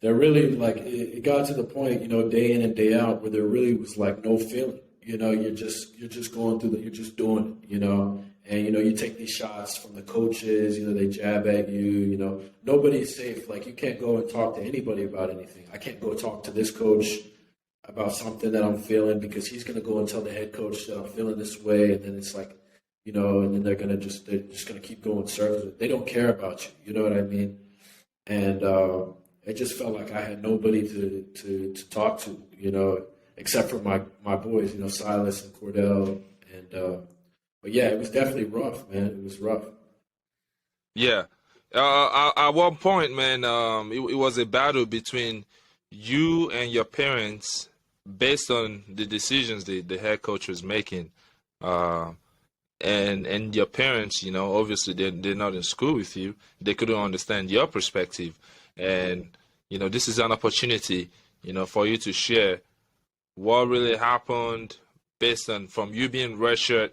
There really it got to the point, day in and day out, where there really was no feeling. You're just going through you're just doing it, and you take these shots from the coaches. They jab at you. Nobody's safe. You can't go and talk to anybody about anything. I can't go talk to this coach about something that I'm feeling because he's going to go and tell the head coach that I'm feeling this way, and then it's and then they're just going to keep going circles. They don't care about you. You know what I mean? And it just felt like I had nobody to talk to, except for my boys, Silas and Cordell. And but yeah, it was definitely rough, man. It was rough. Yeah. At one point, man, it was a battle between you and your parents based on the decisions the head coach was making. And your parents, obviously they're not in school with you. They couldn't understand your perspective. And, this is an opportunity, for you to share what really happened based on from you being redshirt,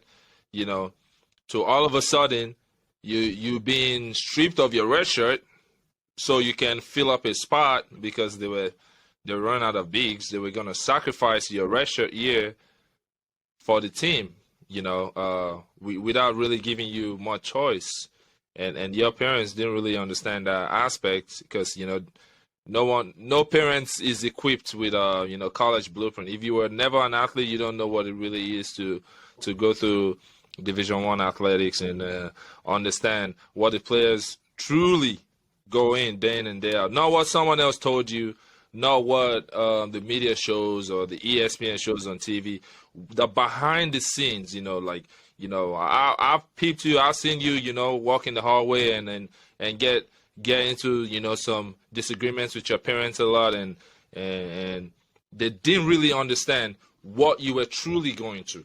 to all of a sudden you being stripped of your red shirt so you can fill up a spot because they run out of bigs. They were going to sacrifice your red shirt year for the team. Without really giving you much choice, and your parents didn't really understand that aspect because no parents is equipped with college blueprint. If you were never an athlete, you don't know what it really is to go through Division I athletics and understand what the players truly go in day in and day out. Not what someone else told you, not what the media shows or the ESPN shows on TV. The behind the scenes, I've peeped you, I've seen you, walk in the hallway and get into, some disagreements with your parents a lot, and they didn't really understand what you were truly going through.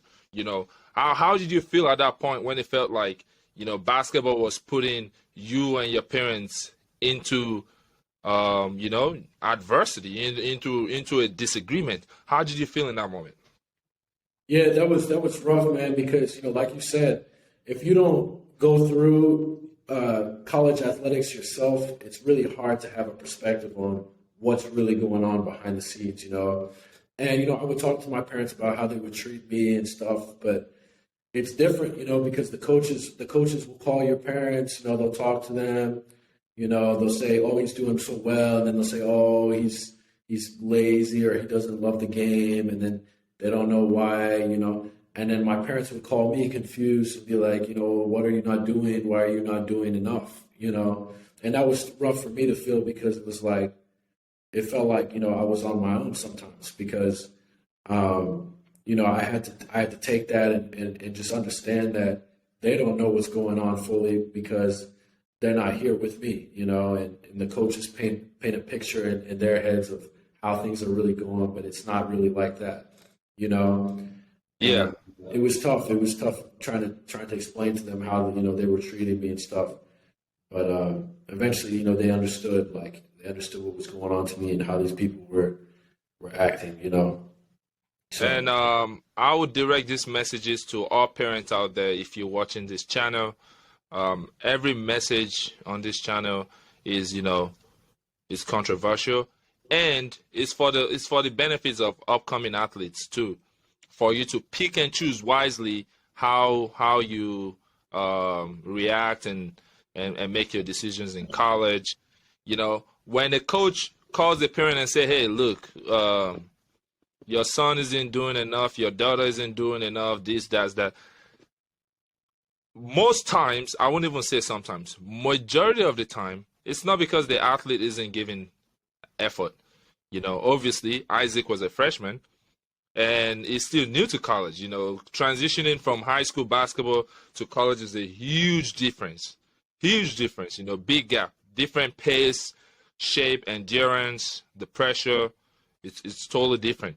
How did you feel at that point when it felt like, basketball was putting you and your parents into, adversity, into a disagreement? How did you feel in that moment? Yeah, that was rough, man, because, like you said, if you don't go through college athletics yourself, it's really hard to have a perspective on what's really going on behind the scenes, And, I would talk to my parents about how they would treat me and stuff, but it's different, because the coaches will call your parents, they'll talk to them, they'll say, oh, he's doing so well, and then they'll say, oh, he's lazy or he doesn't love the game, and then they don't know why, And then my parents would call me confused and be like, what are you not doing? Why are you not doing enough? And that was rough for me to feel because it felt like, I was on my own sometimes because, I had to take that and just understand that they don't know what's going on fully because they're not here with me, and the coaches paint a picture in their heads of how things are really going, but it's not really like that, Yeah. and it was tough. It was tough trying to explain to them how, they were treating me and stuff. But eventually, they understood, what was going on to me and how these people were acting. So And I would direct these messages to all parents out there. If you're watching this channel, every message on this channel is, is controversial, and it's for the benefits of upcoming athletes too, for you to pick and choose wisely how you react and make your decisions in college. When a coach calls a parent and say, "Hey, look, your son isn't doing enough, your daughter isn't doing enough, this, that." Most times, I won't even say sometimes, majority of the time, it's not because the athlete isn't giving effort. Obviously, Isaac was a freshman and is still new to college. Transitioning from high school basketball to college is a huge difference. Huge difference, big gap, different pace, shape, endurance, the pressure. It's totally different.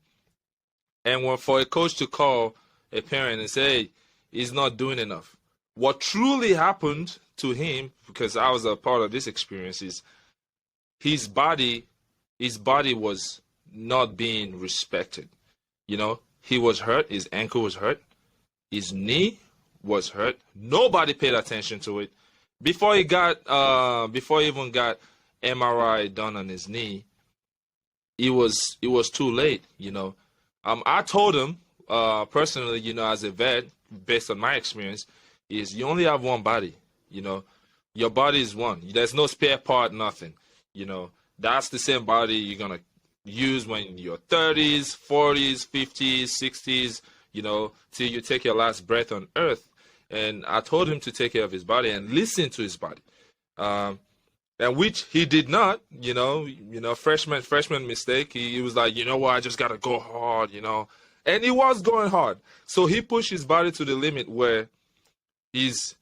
And for a coach to call a parent and say, "Hey, he's not doing enough," what truly happened to him, because I was a part of this experience, is his body was not being respected. He was hurt. His ankle was hurt. His knee was hurt. Nobody paid attention to it. Before he even got MRI done on his knee, it was too late. I told him personally, as a vet, based on my experience, is you only have one body. Your body is one. There's no spare part, nothing. That's the same body you're gonna use when in your 30s, 40s, 50s, 60s, till you take your last breath on earth. And I told him to take care of his body and listen to his body, and which he did not. Freshman mistake. He was like, what, I just gotta go hard, and he was going hard. So he pushed his body to the limit where his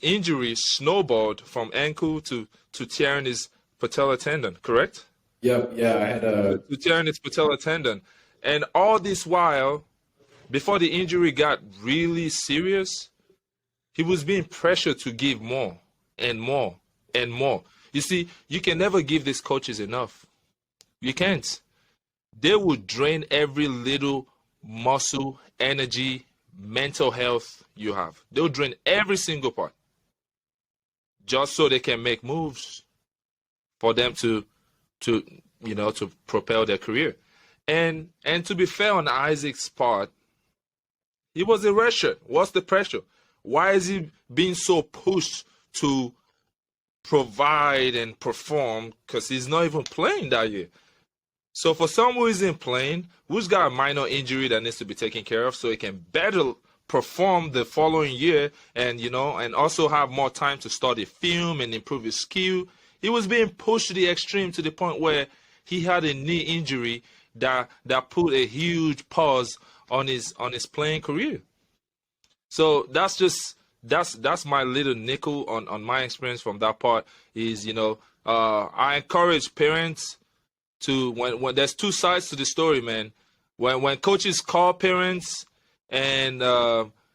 injury snowballed from ankle to tearing his patella tendon. Correct? Yep, yeah, I had To tearing his patella tendon, and all this while, before the injury got really serious, he was being pressured to give more and more and more. You see, you can never give these coaches enough. You can't. They will drain every little muscle, energy, mental health you have. They'll drain every single part just so they can make moves for them to propel their career. And to be fair on Isaac's part, he was a redshirt. What's the pressure? Why is he being so pushed to provide and perform? Because he's not even playing that year. So for someone who isn't playing, who's got a minor injury that needs to be taken care of so he can better perform the following year and also have more time to study film and improve his skill, he was being pushed to the extreme to the point where he had a knee injury that put a huge pause on his playing career. So that's my little nickel on my experience from that part. Is I encourage parents to, when there's two sides to the story, man. When coaches call parents and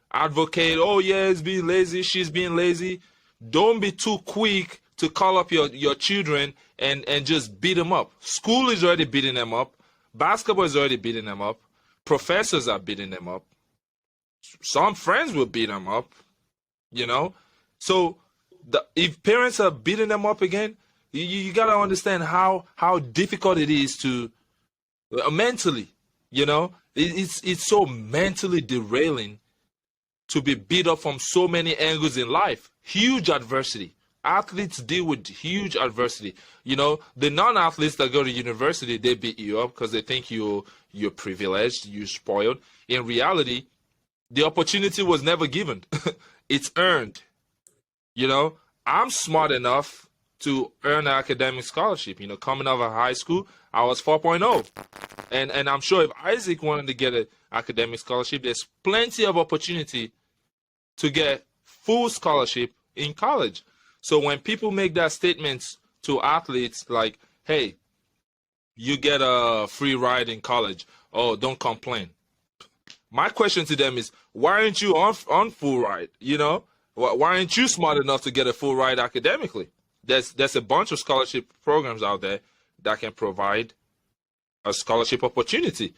advocate, "Oh yeah, he's being lazy, she's being lazy," don't be too quick to call up your children and just beat them up. School is already beating them up. Basketball is already beating them up. Professors are beating them up. Some friends will beat them up. So if parents are beating them up again, you got to understand how difficult it is to mentally. It's so mentally derailing to be beat up from so many angles in life. Huge adversity. Athletes deal with huge adversity. The non-athletes that go to university, they beat you up because they think you're privileged, you're spoiled. In reality, The opportunity was never given. It's earned. You know, I'm smart enough to earn an academic scholarship. You know, coming out of high school, I was 4.0. And I'm sure if Isaac wanted to get an academic scholarship, there's plenty of opportunity to get full scholarship in college. So when people make that statement to athletes like, hey, you get a free ride in college, oh, don't complain. My question to them is, why aren't you on full ride? You know, why aren't you smart enough to get a full ride academically? There's a bunch of scholarship programs out there that can provide a scholarship opportunity.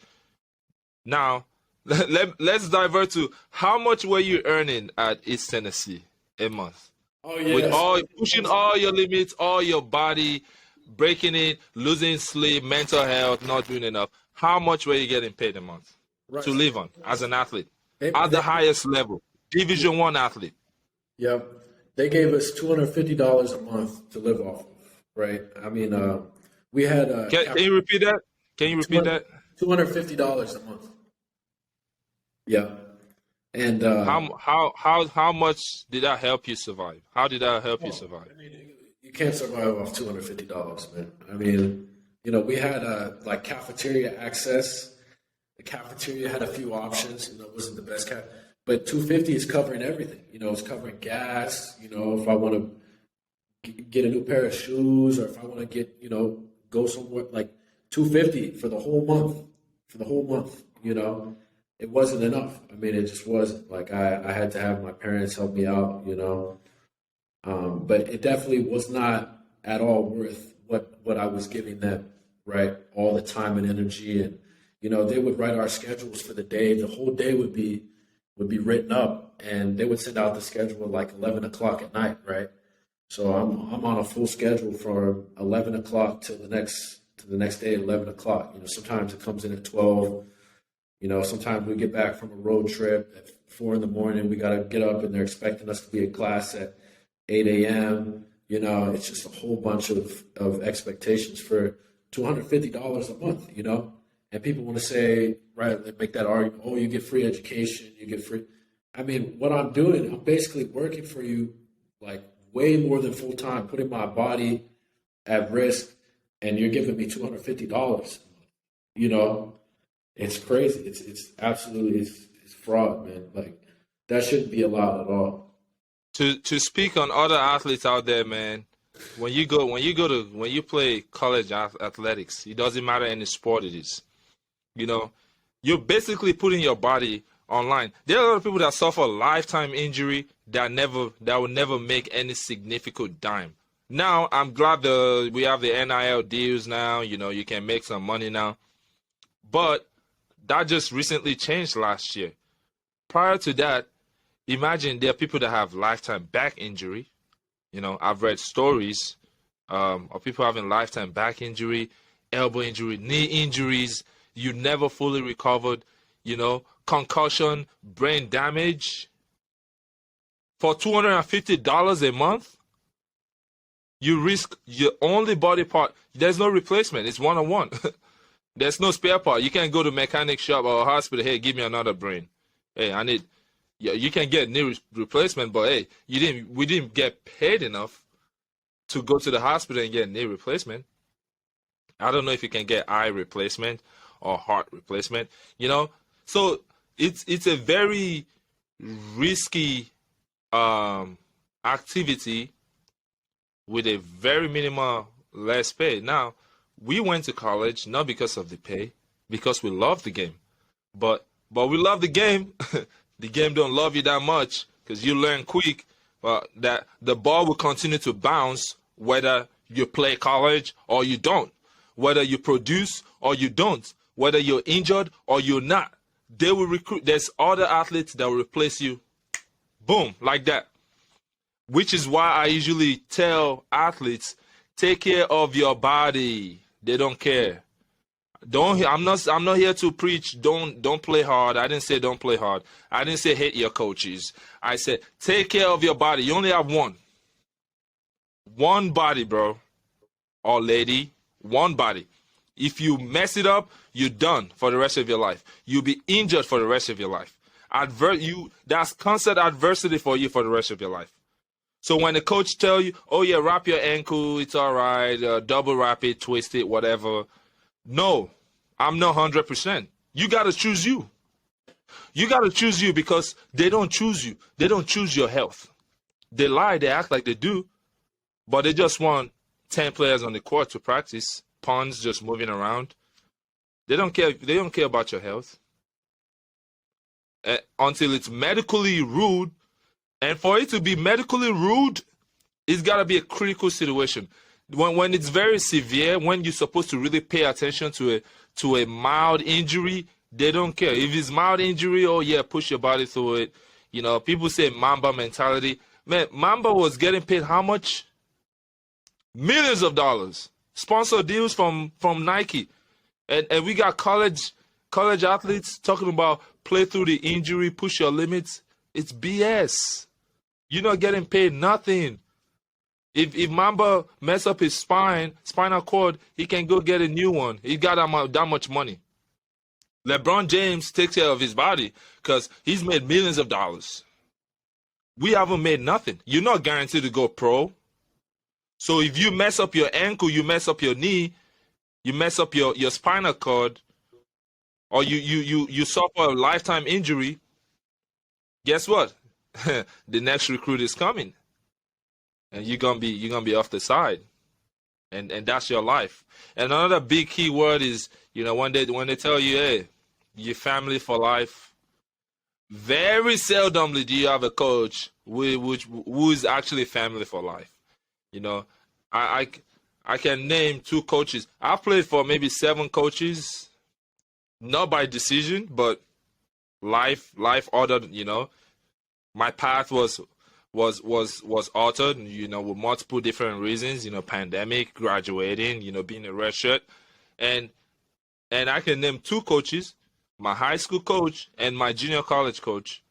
Now, let's divert to how much were you earning at East Tennessee a month? Oh With yes. all pushing all your limits, all your body, breaking it, losing sleep, mental health, not doing enough. How much were you getting paid a month Right. to live on as an athlete They, at the they, highest level, Division One athlete? yep. They gave us $250 a month to live off of. Right. I mean, we had Can you repeat that? Can you repeat that? $250 a month. Yeah. And How much did that help you survive? How did that help you survive? you can't survive off $250, man. I mean, you know, we had like cafeteria access. The cafeteria had a few options. You know, it wasn't the best but 250 is covering everything. You know, it's covering gas. You know, if I want to get a new pair of shoes, or if I want to get, you know, go somewhere, like 250 for the whole month. For the whole month, you know, it wasn't enough. I mean, it just wasn't. Like I had to have my parents help me out. You know, but it definitely was not at all worth what I was giving them, right? All the time and energy, and you know, they would write our schedules for the day. The whole day would be written up, and they would send out the schedule at like 11 o'clock at night, right? So I'm on a full schedule from 11 o'clock to the next day at 11 o'clock. You know, sometimes it comes in at 12. You know, sometimes we get back from a road trip at 4 in the morning. We got to get up, and they're expecting us to be at class at 8 a.m. You know, it's just a whole bunch of expectations for $250 a month, you know? And people want to say, right, they make that argument, oh, you get free education, you get free. I mean, what I'm doing, I'm basically working for you like way more than full time, putting my body at risk, and you're giving me $250. You know, it's crazy. It's absolutely it's fraud, man. Like that shouldn't be allowed at all. To speak on other athletes out there, man. When you play college athletics, it doesn't matter any sport it is. You know, you're basically putting your body online. There are a lot of people that suffer lifetime injury that will never make any significant dime. Now, I'm glad we have the NIL deals now. You know, you can make some money now. But that just recently changed last year. Prior to that, imagine there are people that have lifetime back injury. You know, I've read stories of people having lifetime back injury, elbow injury, knee injuries. You never fully recovered, you know, concussion, brain damage. For $250 a month, you risk your only body part. There's no replacement. It's one-on-one. There's no spare part. You can't go to mechanic shop or hospital. Hey, give me another brain. Hey, I need. Yeah, you can get knee replacement, but hey, we didn't get paid enough to go to the hospital and get knee replacement. I don't know if you can get eye replacement or heart replacement, you know. So it's a very risky activity with a very minimal less pay. Now, we went to college not because of the pay, because we love the game. But we love the game. The game don't love you that much because you learn quick that the ball will continue to bounce whether you play college or you don't, whether you produce or you don't, whether you're injured or you're not. They will recruit. There's other athletes that will replace you. Boom, like that. Which is why I usually tell athletes, take care of your body. They don't care. I'm not here to preach don't play hard. I didn't say don't play hard. I didn't say hate your coaches. I said take care of your body. You only have one body, bro or lady, one body. If you mess it up, you're done for the rest of your life. You'll be injured for the rest of your life. That's constant adversity for you for the rest of your life. So when the coach tell you, oh yeah, wrap your ankle, it's all right, double wrap it, twist it, whatever. No, I'm not 100%. You got to choose you. You got to choose you because they don't choose you. They don't choose your health. They lie, they act like they do, but they just want 10 players on the court to practice, pawns just moving around. They don't care. They don't care about your health until it's medically rude. And for it to be medically rude, it's got to be a critical situation. When it's very severe, when you're supposed to really pay attention to a mild injury, they don't care. If it's mild injury, oh yeah, push your body through it. You know, people say Mamba mentality. Man, Mamba was getting paid how much? Millions of dollars. Sponsor deals from Nike. And we got college athletes talking about play through the injury, push your limits. It's BS. You're not getting paid nothing. If Mamba mess up his spinal cord, he can go get a new one. He got that much money. LeBron James takes care of his body because he's made millions of dollars. We haven't made nothing. You're not guaranteed to go pro. So if you mess up your ankle, you mess up your knee, you mess up your spinal cord, or you suffer a lifetime injury, guess what? The next recruit is coming. And you're gonna be off the side. And that's your life. And another big key word is, you know, when they tell you, hey, your family for life, very seldomly do you have a coach who is actually family for life. You know, I can name 2 coaches. I've played for maybe 7 coaches, not by decision, but life ordered. You know, my path was altered. You know, with multiple different reasons. You know, pandemic, graduating. You know, being a red shirt, and I can name 2 coaches, my high school coach and my junior college coach,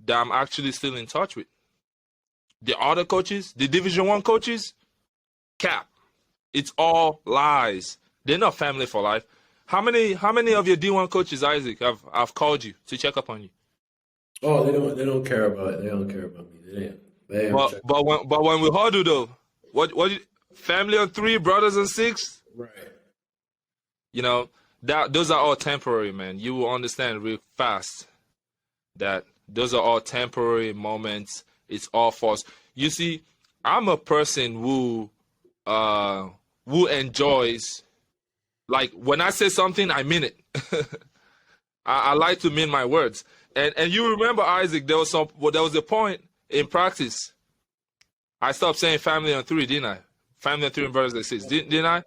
that I'm actually still in touch with. The other coaches, the Division I coaches, cap. It's all lies. They're not family for life. How many of your D1 coaches, Isaac, have called you to check up on you? Oh, they don't care about it. They don't care about me. They ain't but when we huddle though, what family of 3, brothers and 6? right. You know, those are all temporary, man. You will understand real fast that those are all temporary moments. It's all false. You see, I'm a person who enjoys, like, when I say something, I mean it. I like to mean my words. And you remember, Isaac, there was a point in practice. I stopped saying family on 3, didn't I? Family on 3 and brothers and 6, didn't I?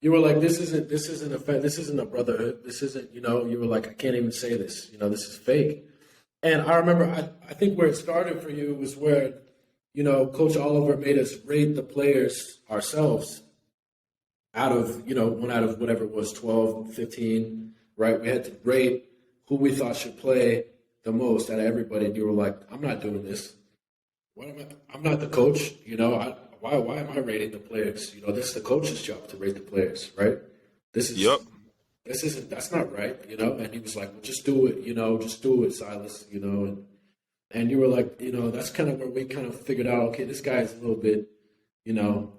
You were like, this isn't a brotherhood. This isn't, you know, you were like, I can't even say this. You know, this is fake. And I remember, I think where it started for you was where, you know, Coach Oliver made us rate the players ourselves out of, you know, 1 out of whatever it was, 12, 15, right? We had to rate who we thought should play the most out of everybody. And you were like, I'm not doing this. I'm not the coach, you know. Why am I rating the players? You know, this is the coach's job to rate the players, right? That's not right, you know. And he was like, well, just do it, you know, just do it, Silas, you know. And you were like, you know, that's kind of where we kind of figured out, okay, this guy is a little bit, you know,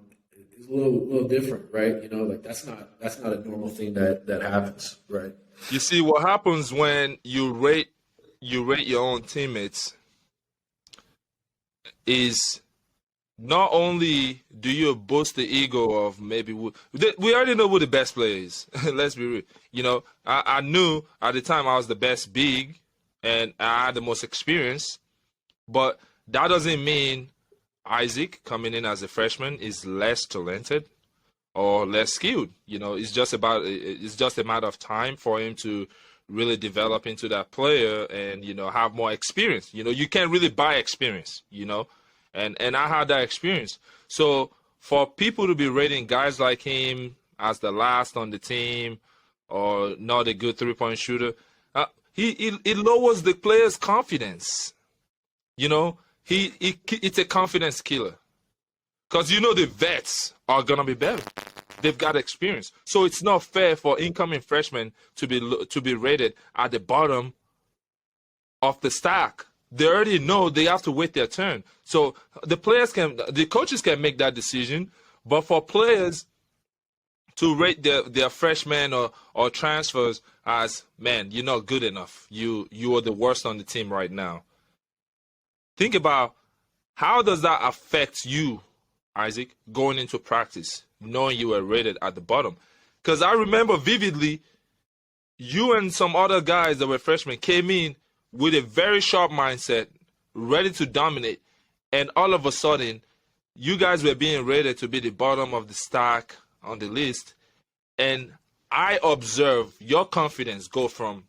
is a little different, right? You know, like that's not a normal thing that happens, right? You see, what happens when you rate your own teammates is, not only do you boost the ego of maybe we already know who the best player is. Let's be real. You know, I knew at the time I was the best big and I had the most experience, but that doesn't mean Isaac coming in as a freshman is less talented or less skilled. You know, it's just a matter of time for him to really develop into that player and, you know, have more experience. You know, you can't really buy experience, you know. And I had that experience. So for people to be rating guys like him as the last on the team or not a good 3-point shooter, it lowers the player's confidence. You know, it's a confidence killer. Because, you know, the vets are going to be better. They've got experience. So it's not fair for incoming freshmen to be rated at the bottom of the stack, they already know they have to wait their turn. So the coaches can make that decision, but for players to rate their freshmen or transfers as, man, you're not good enough. You are the worst on the team right now. Think about how does that affect you, Isaac, going into practice, knowing you were rated at the bottom. Because I remember vividly, you and some other guys that were freshmen came in with a very sharp mindset, ready to dominate, and all of a sudden, you guys were being rated to be the bottom of the stack on the list, and I observe your confidence go from,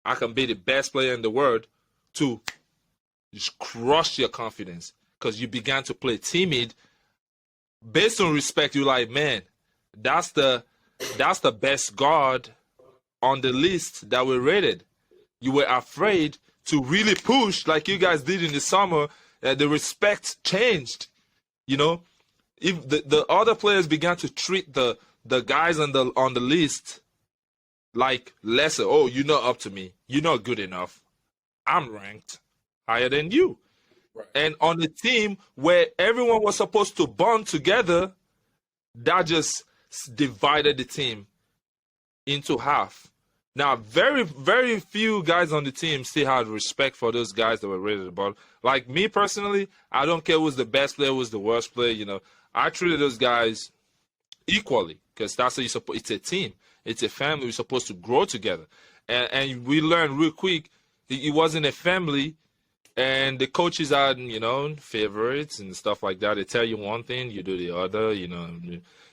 I can be the best player in the world, to just crush your confidence because you began to play timid. Based on respect, you're like, man, that's the best guard on the list that were rated. You were afraid to really push like you guys did in the summer. The respect changed. You know, if the other players began to treat the guys on the list like lesser. Oh, you're not up to me. You're not good enough. I'm ranked higher than you. Right. And on the team where everyone was supposed to bond together, that just divided the team into half. Now, very, very few guys on the team still had respect for those guys that were rated at the bottom. Like me personally, I don't care who's the best player, who's the worst player. You know, I treated those guys equally because that's how you suppose. It's a team. It's a family. We're supposed to grow together. And we learned real quick it wasn't a family. And the coaches are, you know, favorites and stuff like that. They tell you one thing, you do the other. You know,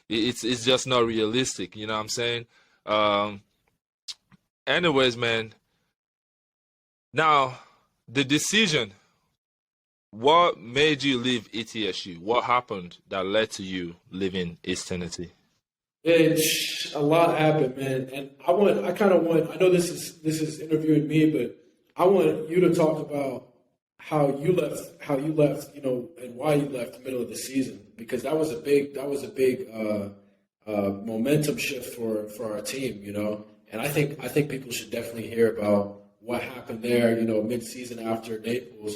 it's just not realistic. You know what I'm saying? Anyways, man. Now, the decision. What made you leave ETSU? What happened that led to you leaving East Tennessee? A lot happened, man. And I know this is interviewing me, but I want you to talk about how you left, you know, and why you left the middle of the season, because that was a big momentum shift for our team, you know. And I think people should definitely hear about what happened there, you know, mid-season after Naples,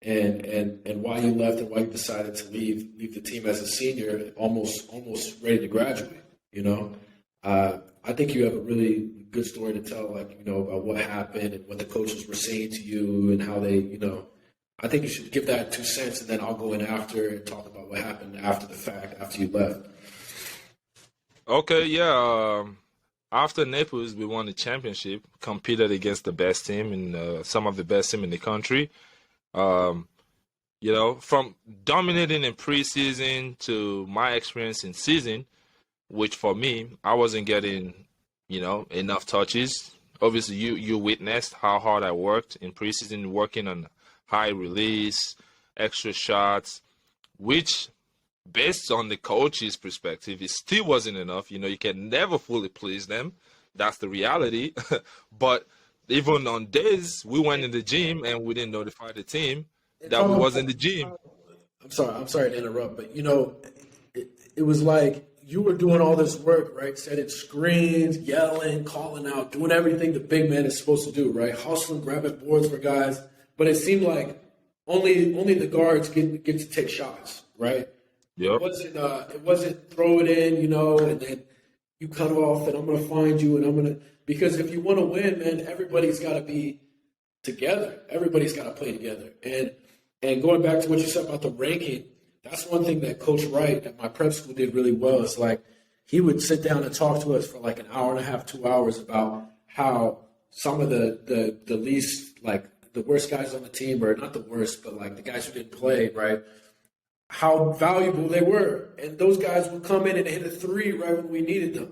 and why you left and why you decided to leave the team as a senior, almost ready to graduate, you know. I think you have a really good story to tell, like, you know, about what happened and what the coaches were saying to you and how they, you know. I think you should give that 2 cents, and then I'll go in after and talk about what happened after the fact, after you left. Okay, yeah. After Naples, we won the championship, competed against the best team and some of the best team in the country. You know, from dominating in preseason to my experience in season, which for me, I wasn't getting, you know, enough touches. Obviously, you witnessed how hard I worked in preseason, working on high release, extra shots, which, based on the coach's perspective, it still wasn't enough. You know, you can never fully please them. That's the reality. But even on days we went in the gym and we didn't notify the team that we was in the gym. I'm sorry to interrupt, but, you know, it was like you were doing all this work, right? Setting screens, yelling, calling out, doing everything the big man is supposed to do, right? Hustling, grabbing boards for guys. But it seemed like only the guards get to take shots, right? Yep. It wasn't throw it in, you know, and then you cut off, and I'm gonna find you, and because if you want to win, man, everybody's got to be together. Everybody's got to play together. And going back to what you said about the ranking, that's one thing that Coach Wright at my prep school did really well. Is like he would sit down and talk to us for like an hour and a half, 2 hours about how some of the least, like, the worst guys on the team, or not the worst, but like the guys who didn't play, right, how valuable they were. And those guys would come in and hit a three right when we needed them.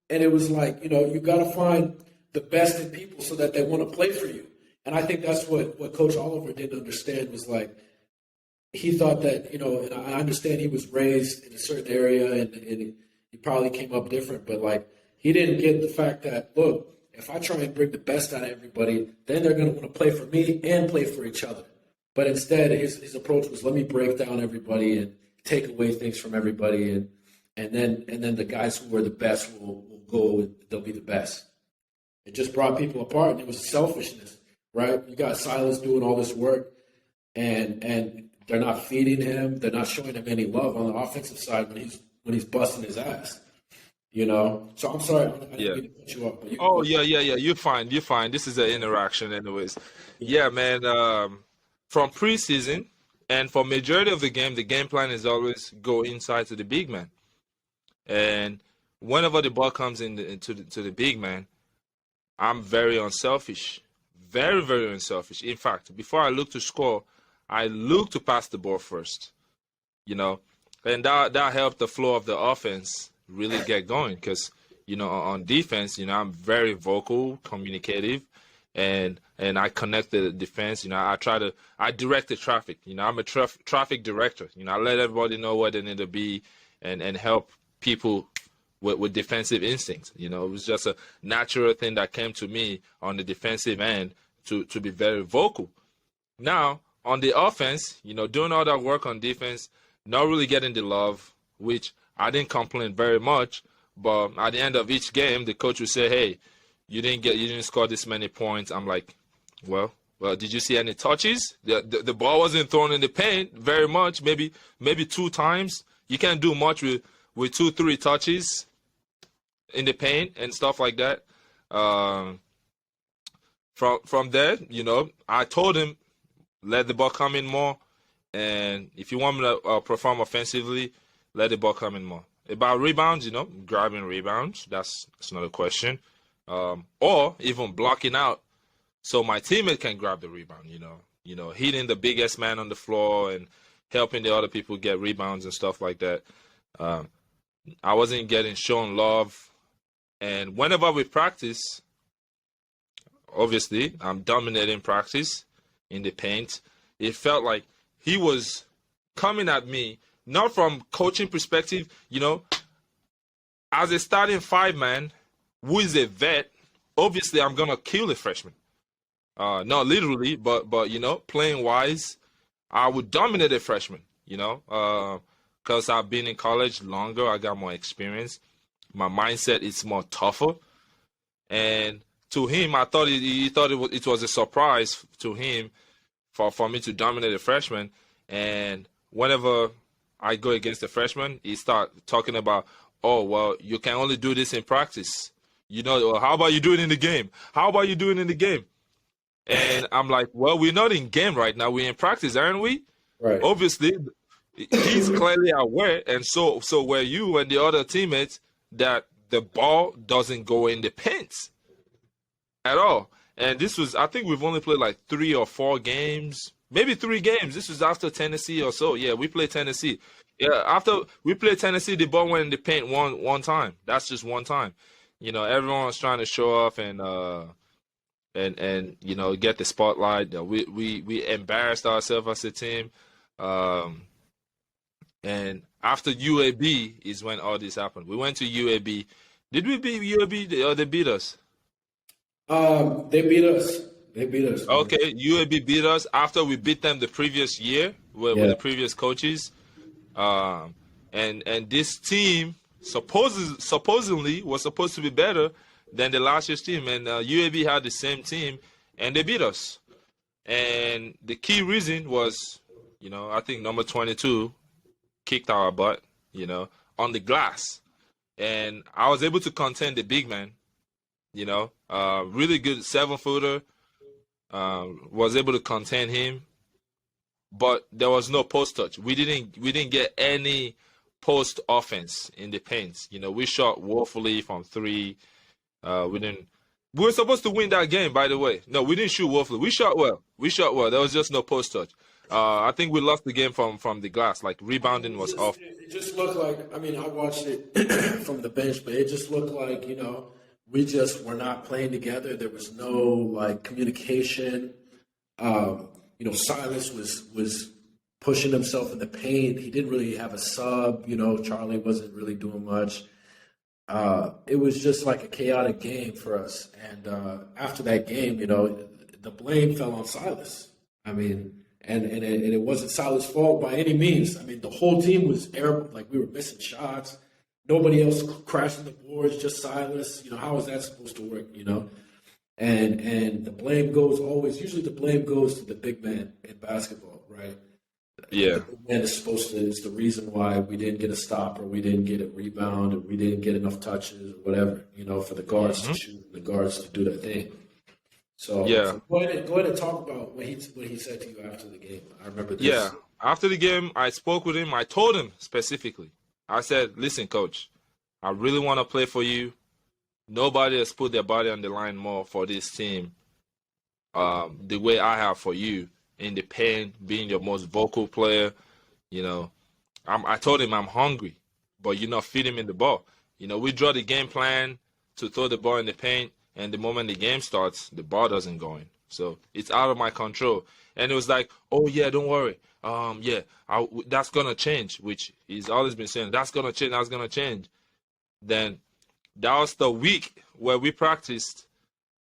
And it was like, you know, you got to find the best in people so that they want to play for you. And I think that's what Coach Oliver didn't understand, was like, he thought that, you know, and I understand he was raised in a certain area and he probably came up different, but like, he didn't get the fact that, look, if I try and bring the best out of everybody, then they're going to want to play for me and play for each other. But instead, his approach was, let me break down everybody and take away things from everybody, and then the guys who are the best will go and they'll be the best. It just brought people apart, and it was selfishness. right? You got Silas doing all this work, and they're not feeding him. They're not showing him any love on the offensive side when he's busting his ass. So I'm sorry, I didn't Yeah. mean to put you up, but you can Oh go. yeah, yeah, yeah. You're fine. You're fine. This is an interaction, anyways. Yeah, Yeah, man. From preseason and for majority of the game plan is always go inside to the big man. And whenever the ball comes to the big man, I'm very unselfish, very very unselfish. In fact, before I look to score, I look to pass the ball first. You know, and that helped the flow of the offense really get going because on defense, I'm very vocal, communicative, and I connect the defense. I direct the traffic. I'm a traffic director. I let everybody know where they need to be and help people with defensive instincts. It was just a natural thing that came to me on the defensive end to be very vocal. Now, on the offense, doing all that work on defense, not really getting the love, which I didn't complain very much. But at the end of each game, the coach would say, "Hey, you didn't score this many points." I'm like, "Well, did you see any touches? The ball wasn't thrown in the paint very much. Maybe 2 times. You can't do much with 2, 3 touches in the paint and stuff like that." Um, from there, I told him, let the ball come in more. And if you want me to perform offensively, let the ball come in more. About rebounds, grabbing rebounds, that's another question. Or even blocking out so my teammate can grab the rebound, hitting the biggest man on the floor and helping the other people get rebounds and stuff like that. I wasn't getting shown love. And whenever we practice, obviously, I'm dominating practice in the paint. It felt like he was coming at me, not from coaching perspective, as a starting 5-man who is a vet, obviously I'm going to kill a freshman. Not literally, but playing wise, I would dominate a freshman, because I've been in college longer, I got more experience. My mindset is more tougher. And to him, I thought he thought it was a surprise to him for me to dominate a freshman. And whenever I go against a freshman, he start talking about, oh, well, you can only do this in practice. Well, how about you do it in the game? How about you do it in the game? And I'm like, well, we're not in game right now. We're in practice, aren't we? Right. Obviously, he's clearly aware, and so were you and the other teammates, that the ball doesn't go in the paint at all. And this was, I think we've only played like 3 or 4 games, maybe 3 games. This was after Tennessee or so. Yeah, we played Tennessee. Yeah, after we played Tennessee, the ball went in the paint one time. That's just one time. Everyone was trying to show off and get the spotlight. We embarrassed ourselves as a team. And after UAB is when all this happened. We went to UAB. Did we beat UAB or they beat us? They beat us. They beat us, man. Okay, UAB beat us after we beat them the previous year with Yeah. the previous coaches. And this team supposedly was supposed to be better than the last year's team. And UAB had the same team, and they beat us. And the key reason was, I think number 22 kicked our butt, on the glass. And I was able to contain the big man, really good 7-footer. Was able to contain him, but there was no post touch. We didn't get any post offense in the paint. We shot woefully from 3. We didn't. We were supposed to win that game, by the way. No, we didn't shoot woefully. We shot well. There was just no post touch. I think we lost the game from the glass. Like rebounding was off. It just looked like, I mean, I watched it from the bench, but it just looked like, we just were not playing together. There was no like communication. Silas was pushing himself in the paint. He didn't really have a sub. Charlie wasn't really doing much. It was just like a chaotic game for us. And after that game, the blame fell on Silas. I mean, and it wasn't Silas' fault by any means. I mean, the whole team was terrible. Like, we were missing shots. Nobody else crashing the boards, just Silas. How is that supposed to work, and the blame goes always. Usually, the blame goes to the big man in basketball, right? The Yeah. big man is the reason why we didn't get a stop or we didn't get a rebound or we didn't get enough touches or whatever. For the guards to Hmm. shoot, the guards to do their thing. So, Yeah. so go ahead and talk about what he said to you after the game. I remember Yeah. this. After the game, I spoke with him. I told him specifically. I said, "Listen, coach, I really want to play for you. Nobody has put their body on the line more for this team, the way I have for you in the paint, being your most vocal player. You know, I told him I'm hungry, but you're not feeding me the ball. We draw the game plan to throw the ball in the paint, and the moment the game starts, the ball doesn't go in. So it's out of my control." And it was like, "Oh yeah, don't worry. Yeah, that's gonna change," which he's always been saying, "That's gonna change. That's gonna change." Then that was the week where we practiced,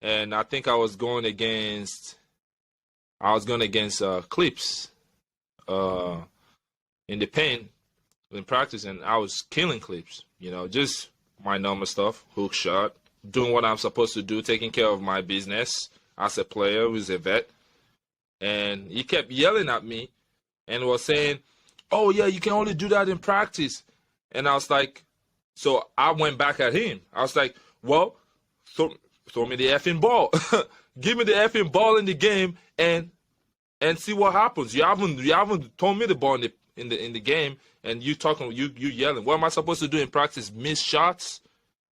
and I think I was going against Clips uh, in the paint in practice, and I was killing Clips. Just my normal stuff, hook shot, doing what I'm supposed to do, taking care of my business as a player who's a vet. And he kept yelling at me and was saying, "Oh yeah, you can only do that in practice." And I was like, so I went back at him. I was like, "Well, throw me the effing ball. Give me the effing ball in the game and see what happens. You haven't thrown me the ball in the game, and you yelling. What am I supposed to do in practice? Miss shots?"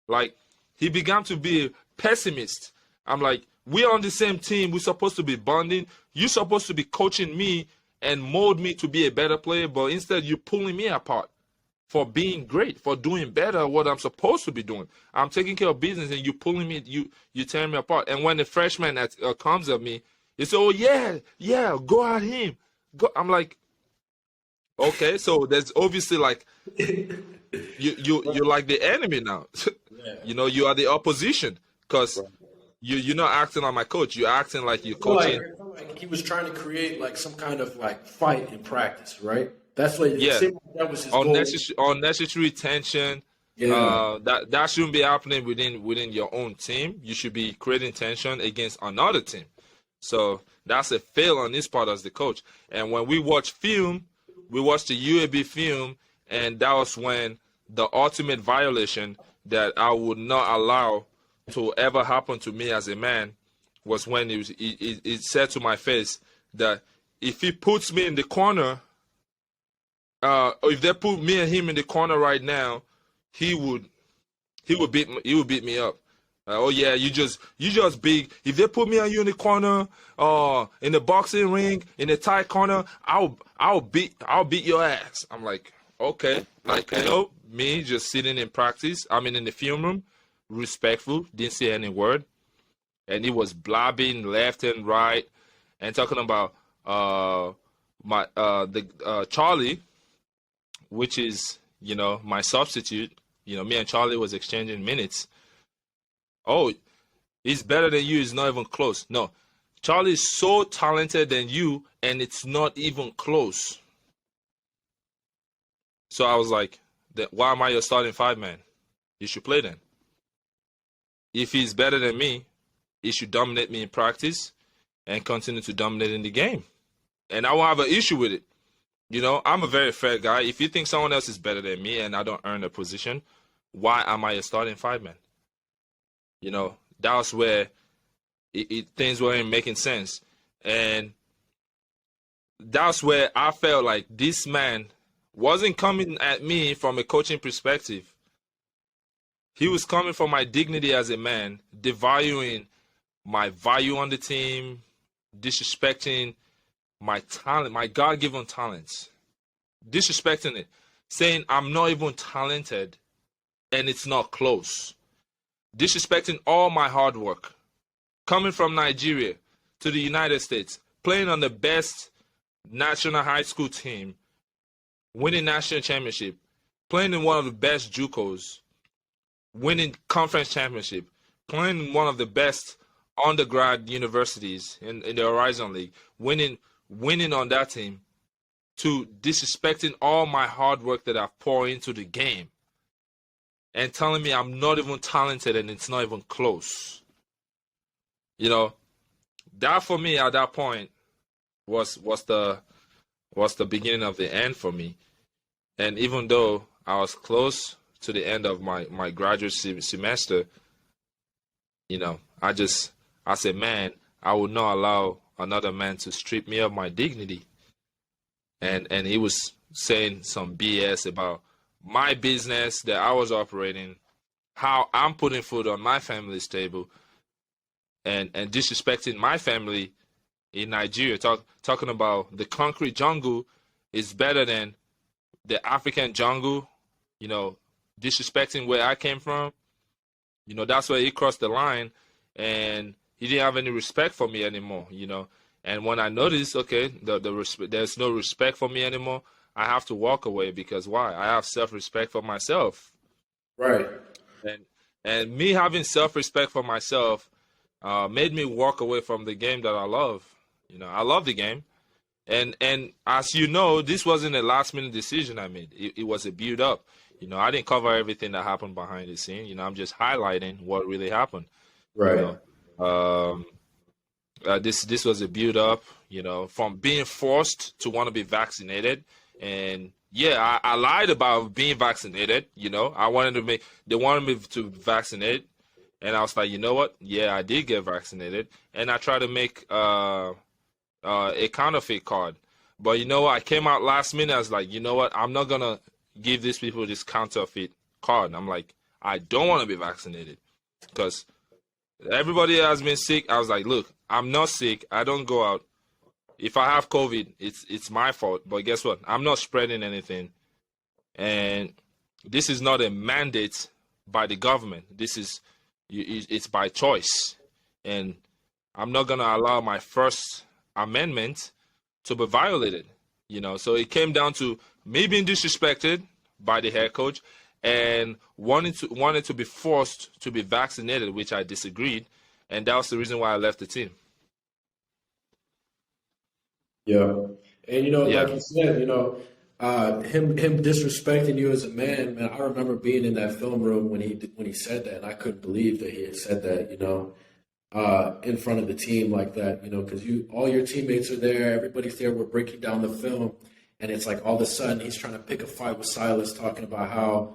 Like, he began to be a pessimist. I'm like, we're on the same team. We're supposed to be bonding. You're supposed to be coaching me and mold me to be a better player, but instead you're pulling me apart for being great, for doing better what I'm supposed to be doing. I'm taking care of business, and you're pulling me, you tearing me apart. And when the freshman comes at me, he says, "Oh yeah, yeah, go at him." I'm like, okay, so there's obviously like you're like the enemy now. Yeah. You are the opposition because you're not acting like my coach. You're acting like you're coaching. I felt like he was trying to create like some kind of like fight in practice, right? That's what it Yeah, seemed like that was his goal. unnecessary tension. Yeah. That shouldn't be happening within your own team. You should be creating tension against another team. So that's a fail on his part as the coach. And when we watch film, we watched the UAB film, and that was when the ultimate violation that I would not allow to ever happen to me as a man was when it said to my face that if he puts me in the corner, if they put me and him in the corner right now, he would beat me up. Oh yeah, you just big. If they put me and you in the corner, in the boxing ring, in the tight corner, I'll beat your ass. I'm like, okay, like, me just sitting in practice. I mean, in the film room, respectful, didn't say any word, and he was blabbing left and right, and talking about the Charlie, which is my substitute. Me and Charlie was exchanging minutes. Oh, he's better than you. It's not even close. No, Charlie is so talented than you, and it's not even close. So I was like, why am I your starting five man? You should play then. If he's better than me, he should dominate me in practice and continue to dominate in the game. And I won't have an issue with it. I'm a very fair guy. If you think someone else is better than me and I don't earn a position, why am I a starting five man? That was where things weren't making sense. And that's where I felt like this man wasn't coming at me from a coaching perspective. He was coming from my dignity as a man, devaluing my value on the team, disrespecting my talent, my God-given talents, disrespecting it, saying I'm not even talented and it's not close, disrespecting all my hard work, coming from Nigeria to the United States, playing on the best national high school team, winning national championship, playing in one of the best JUCOs, winning conference championship, playing in one of the best undergrad universities in the Horizon League, winning on that team, to disrespecting all my hard work that I've poured into the game and telling me I'm not even talented and it's not even close. You know, that for me at that point was the beginning of the end for me. And even though I was close to the end of my graduate semester, I said, man, I would not allow another man to strip me of my dignity. And he was saying some BS about my business that I was operating, how I'm putting food on my family's table, and disrespecting my family in Nigeria, talking about the concrete jungle is better than the African jungle, disrespecting where I came from. That's where he crossed the line, and he didn't have any respect for me anymore. And when I noticed, okay, there's no respect for me anymore, I have to walk away because why? I have self-respect for myself. Right. And me having self-respect for myself made me walk away from the game that I love. I love the game. And as you know, this wasn't a last-minute decision I made. It was a build-up. I didn't cover everything that happened behind the scene. I'm just highlighting what really happened. Right. This was a build-up, from being forced to want to be vaccinated. And yeah, I lied about being vaccinated. They wanted me to vaccinate, and I was like, you know what? Yeah, I did get vaccinated, and I tried to make a counterfeit card. But you know what? I came out last minute. I was like, you know what? I'm not gonna give these people this counterfeit card. I'm like, I don't want to be vaccinated because everybody has been sick. I was like, look, I'm not sick. I don't go out. If I have COVID, it's my fault. But guess what? I'm not spreading anything. And this is not a mandate by the government. It's by choice. And I'm not going to allow my First Amendment to be violated. So it came down to me being disrespected by the head coach and wanted to be forced to be vaccinated, which I disagreed. And that was the reason why I left the team. Yeah. And Yeah. like you said, him disrespecting you as a man, I remember being in that film room when he said that, and I couldn't believe that he had said that, in front of the team like that, because all your teammates are there, everybody's there, we're breaking down the film, and it's like all of a sudden he's trying to pick a fight with Silas, talking about how,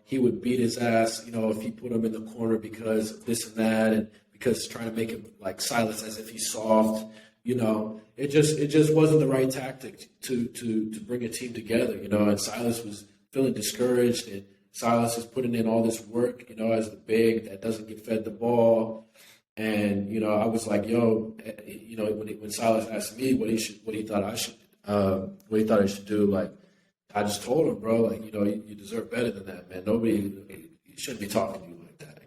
he would beat his ass, if he put him in the corner because of this and that, and because trying to make him like Silas as if he's soft. It just wasn't the right tactic to bring a team together, and Silas was feeling discouraged, and Silas is putting in all this work, as the big that doesn't get fed the ball. And, I was like, yo, when Silas asked me what he thought I should do, like, I just told him, bro, like, you deserve better than that, man. You shouldn't be talking to you like that,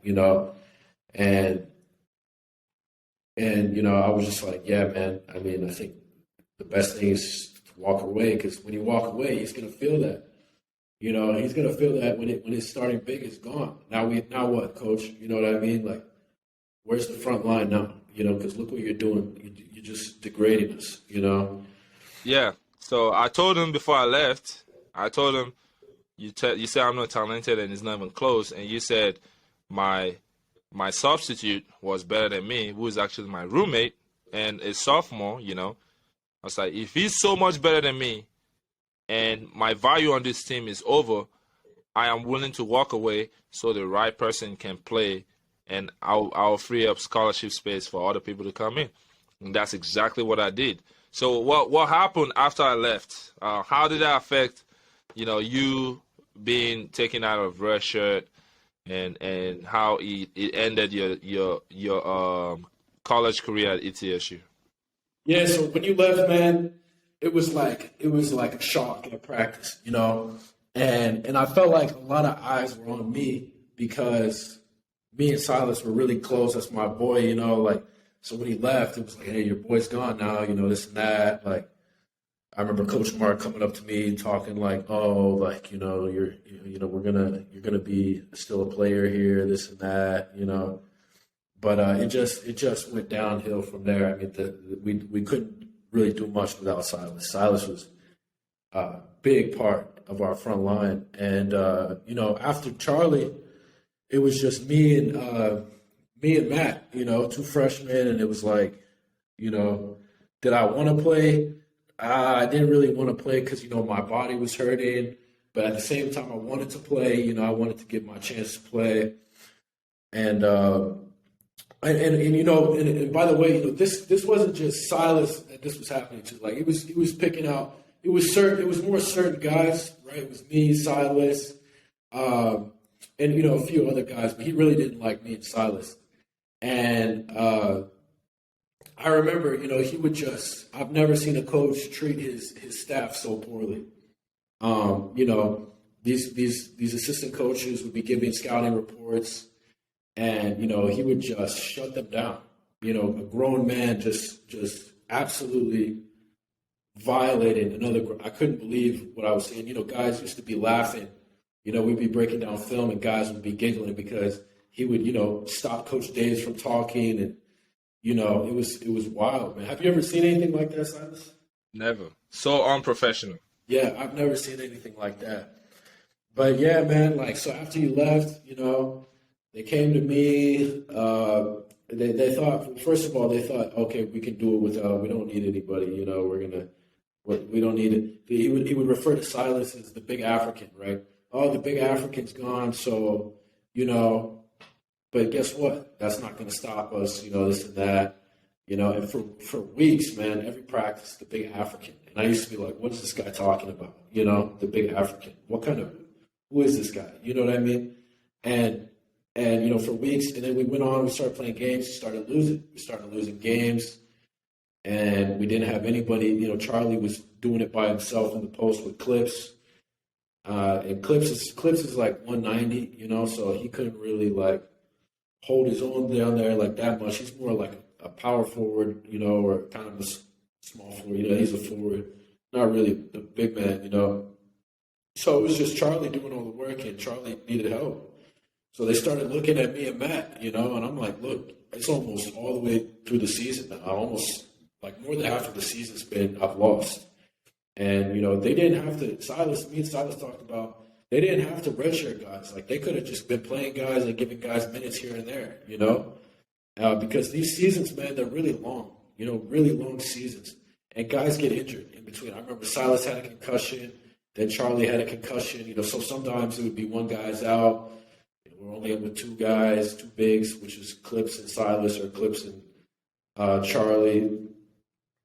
And, I was just like, yeah, man, I mean, I think the best thing is to walk away, because when you walk away, he's going to feel that. He's going to feel that when his starting big is gone. Now what, coach? You know what I mean? Like, where's the front line now? Because look what you're doing. You're just degrading us, Yeah. So I told him before I left, I told him, you said I'm not talented and it's not even close. And you said my substitute was better than me, who is actually my roommate and a sophomore, I was like, if he's so much better than me and my value on this team is over, I am willing to walk away so the right person can play, and I'll free up scholarship space for other people to come in. And that's exactly what I did. So what happened after I left? How did that affect, you being taken out of red shirt, and how it ended your college career at ETSU? Yeah, so when you left, man, it was like a shock in a practice, and I felt like a lot of eyes were on me because me and Silas were really close. That's my boy, like, so when he left, it was like, hey, your boy's gone now, this and that. Like, I remember Coach Mark coming up to me talking like, oh, like, you're gonna be still a player here, this and that, But it just went downhill from there. I mean, we couldn't really do much without Silas. Silas was a big part of our front line, and after Charlie, it was just me me and Matt, two freshmen, and it was like, did I want to play? I didn't really want to play because my body was hurting, but at the same time, I wanted to play. I wanted to get my chance to play, and and by the way, this wasn't just Silas that this was happening to. Like he was picking out. It was more certain guys, right? It was me, Silas, and a few other guys, but he really didn't like me and Silas. And I remember, he would I've never seen a coach treat his staff so poorly. These assistant coaches would be giving scouting reports, and he would just shut them down. A grown man just absolutely violating another. I couldn't believe what I was seeing. Guys used to be laughing. We'd be breaking down film, and guys would be giggling because he would, stop Coach Davis from talking, and it was wild, man. Have you ever seen anything like that, Silas? Never. So unprofessional. Yeah, I've never seen anything like that. But yeah, man, so after you left, they came to me. They thought, first of all, okay, we can do it without. We don't need anybody. We don't need it. He would refer to Silas as the big African, right? Oh, the big African's gone, so But guess what? That's not going to stop us. This and that. And for weeks, man, every practice, the big African. And I used to be like, what is this guy talking about? The big African. Who is this guy? You know what I mean? And for weeks, and then we went on, we started playing games, we started losing games, and we didn't have anybody. Charlie was doing it by himself in the post with Clips. And Clips is like 190, so he couldn't really hold his own down there like that much. He's more like a power forward, or kind of a small forward. He's a forward, not really the big man, So it was just Charlie doing all the work, and Charlie needed help. So they started looking at me and Matt, and I'm like, look, it's almost all the way through the season now. Almost more than half of the season's I've lost. And, they didn't have to, me and Silas talked about, they didn't have to redshirt guys. They could have just been playing guys and giving guys minutes here and there, because these seasons, man, they're really long, really long seasons. And guys get injured in between. I remember Silas had a concussion, then Charlie had a concussion, so sometimes it would be one guy's out. We're only in with two guys, two bigs, which is Clips and Silas, or Clips and Charlie.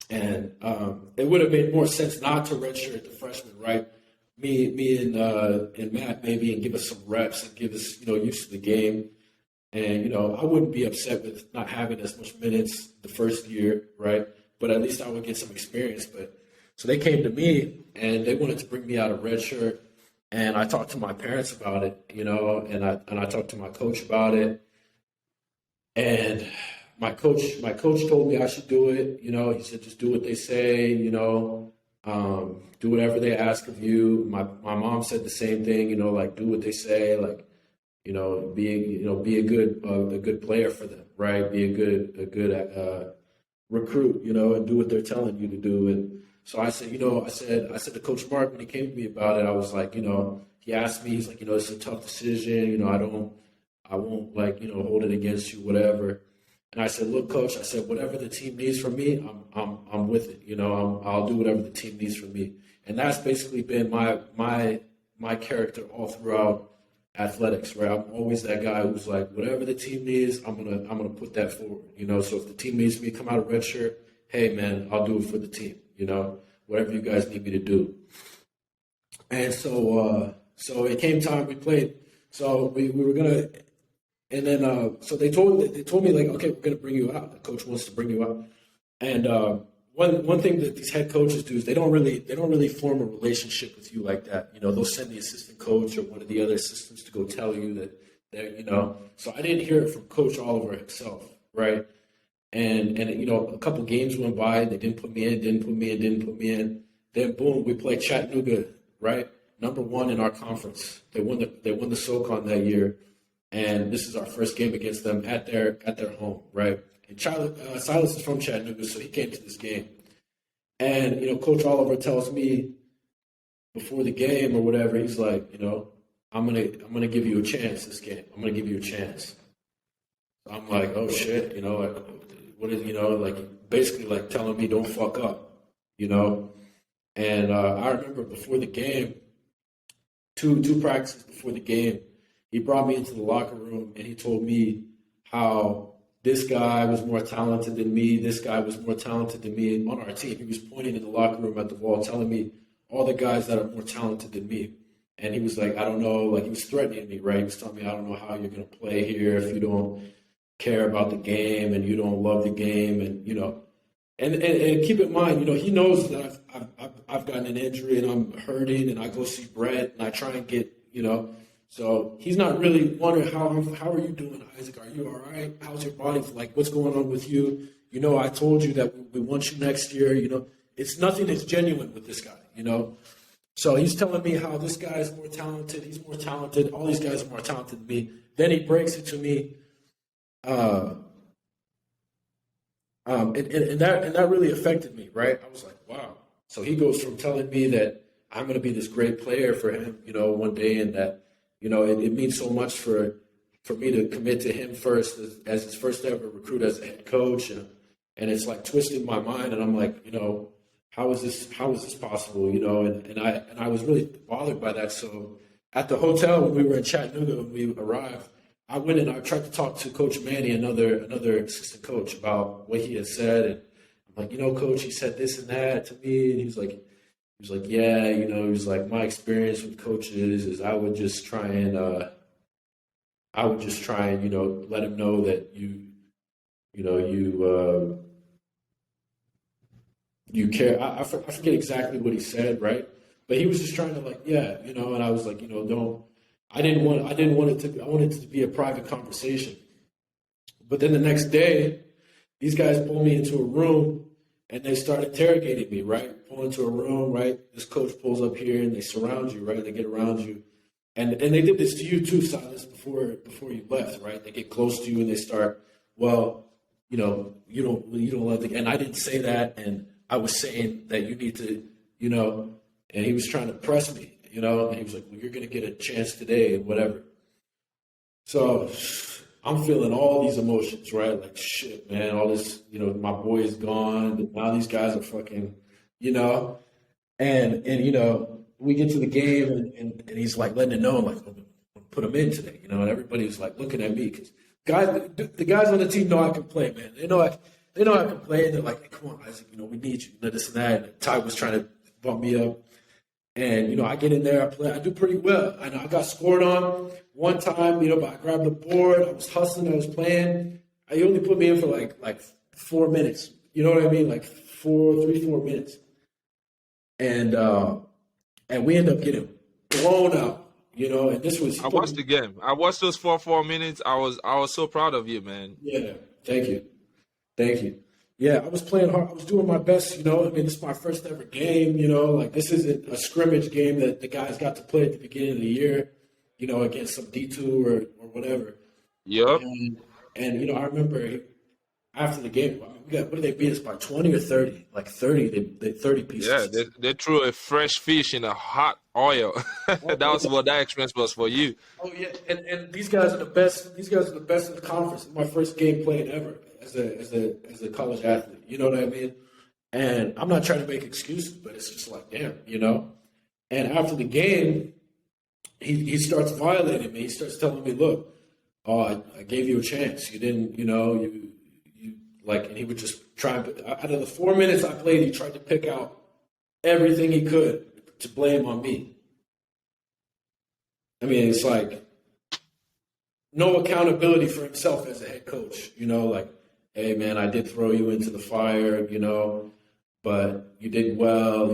And it would have made more sense not to redshirt the freshmen, right? Me and Matt maybe, and give us some reps and give us used to the game. And I wouldn't be upset with not having as much minutes the first year, right? But at least I would get some experience. So they came to me and they wanted to bring me out of redshirt. And I talked to my parents about it, and I talked to my coach about it. And my coach told me I should do it. He said, just do what they say, do whatever they ask of you. My mom said the same thing, do what they say, be a good player for them, right? Be a good recruit, and do what they're telling you to do. And so I said, I said to Coach Mark when he came to me about it, I was like, he asked me, he's like, it's a tough decision, I won't hold it against you, whatever. And I said, look, Coach, I said, whatever the team needs from me, I'm with it. I'll do whatever the team needs from me. And that's basically been my character all throughout athletics, right? I'm always that guy who's like, whatever the team needs, I'm gonna put that forward. So if the team needs me to come out of redshirt, hey man, I'll do it for the team. Whatever you guys need me to do. And so it came time we played. So we were gonna. And then, so they told me like, okay, we're gonna bring you out. The coach wants to bring you out. And one thing that these head coaches do is they don't really form a relationship with you like that. They'll send the assistant coach or one of the other assistants to go tell you that they're, So I didn't hear it from Coach Oliver himself, right? And a couple games went by. They didn't put me in. Then boom, we played Chattanooga, right? Number 1 in our conference. They won the SoCon that year. And this is our first game against them at their home, right? And Silas is from Chattanooga, so he came to this game. And, Coach Oliver tells me before the game or whatever, he's like, I'm gonna give you a chance this game. I'm gonna give you a chance. I'm like, oh shit, like, what is, like basically like telling me don't fuck up, you know. And I remember before the game, two practices before the game, he brought me into the locker room and he told me how this guy was more talented than me. This guy was more talented than me on our team. He was pointing in the locker room at the wall, telling me all the guys that are more talented than me. And he was like, I don't know, like he was threatening me, right? He was telling me, I don't know how you're going to play here if you don't care about the game and you don't love the game. And keep in mind, he knows that I've gotten an injury and I'm hurting and I go see Brett and I try and get, so he's not really wondering how are you doing, Isaac? Are you all right? How's your body? Like, what's going on with you? I told you that we want you next year. It's nothing that's genuine with this guy, So he's telling me how this guy is more talented. He's more talented. All these guys are more talented than me. Then he breaks it to me. And that really affected me, right? I was like, wow. So he goes from telling me that I'm going to be this great player for him, one day, and that, it means so much for me to commit to him first as his first ever recruit as a head coach, and it's like twisting my mind, and I'm like, how is this possible, and I was really bothered by that. So at the hotel when we were in Chattanooga when we arrived, I went and I tried to talk to Coach Manny, another assistant coach, about what he had said. And I'm like, Coach, he said this and that to me. And he was like, yeah, he was like, my experience with coaches is I would just try and let him know that you care. I forget exactly what he said, right? But he was just trying to like, yeah, and I was like, don't. I wanted it to be a private conversation. But then the next day, these guys pulled me into a room and they start interrogating me, right? Pull into a room, right? This coach pulls up here and they surround you, right? They get around you. And they did this to you too, Silas, before you left, right? They get close to you and they start, well, you don't love the, and I didn't say that, and I was saying that you need to, and he was trying to press me. And he was like, well, you're going to get a chance today and whatever. So I'm feeling all these emotions, right? Like, shit, man, all this, my boy is gone. Now these guys are fucking, and we get to the game and he's like letting it know, I'm like, I'm going to put him in today, and everybody's like looking at me because the guys on the team know I can play, man. They know I can play. And they're like, hey, come on, Isaac, we need you. This and that. And Ty was trying to bump me up. And, I get in there, I play, I do pretty well. I know I got scored on one time, but I grabbed the board, I was hustling, I was playing. He only put me in for like 4 minutes. You know what I mean? Like 4 minutes. And we end up getting blown out, and this was. I watched the game. I watched those 4 minutes. I was so proud of you, man. Yeah, thank you. Yeah, I was playing hard. I was doing my best, this is my first ever game, like this isn't a scrimmage game that the guys got to play at the beginning of the year, against some D2 or whatever. Yep. And I remember after the game, what did they beat us by, 20 or 30? Like 30, they 30 pieces. Yeah, they threw a fresh fish in a hot oil. That was what that experience was for you. Oh, yeah, and these guys are the best. These guys are the best in the conference. It's my first game playing ever as a college athlete. You know what I mean? And I'm not trying to make excuses, but it's just like, damn, And after the game, he starts violating me. He starts telling me, look, I gave you a chance. You didn't, you like, and he would just try. Out of the 4 minutes I played, he tried to pick out everything he could to blame on me. I mean, it's like no accountability for himself as a head coach. Like, hey, man, I did throw you into the fire, but you did well,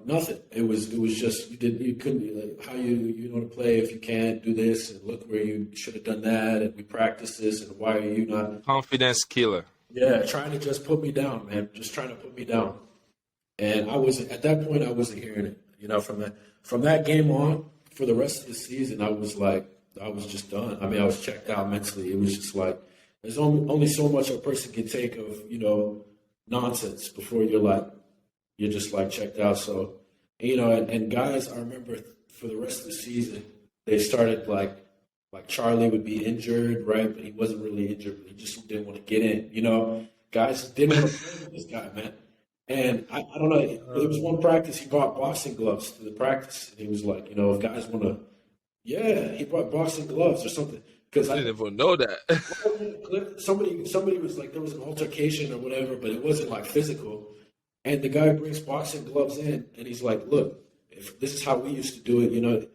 nothing. It was just you couldn't, like, how you want to play if you can't do this, and look where you should have done that, and we practiced this, and why are you not? Confidence killer. Yeah, trying to just put me down, man. Just trying to put me down. And at that point, I wasn't hearing it. From that game on, for the rest of the season, I was just done. I mean, I was checked out mentally. It was just like, there's only so much a person can take of, nonsense before you're just like checked out. So, and guys, I remember for the rest of the season, they started like like Charlie would be injured, right? But he wasn't really injured. But he just didn't want to get in. Guys didn't want to play with this guy, man. And I don't know. It was one practice. He brought boxing gloves to the practice, and he was like, if guys want to, yeah, he brought boxing gloves or something. Because I didn't even know that. Somebody was like, there was an altercation or whatever, but it wasn't like physical. And the guy brings boxing gloves in, and he's like, look, if this is how we used to do it, and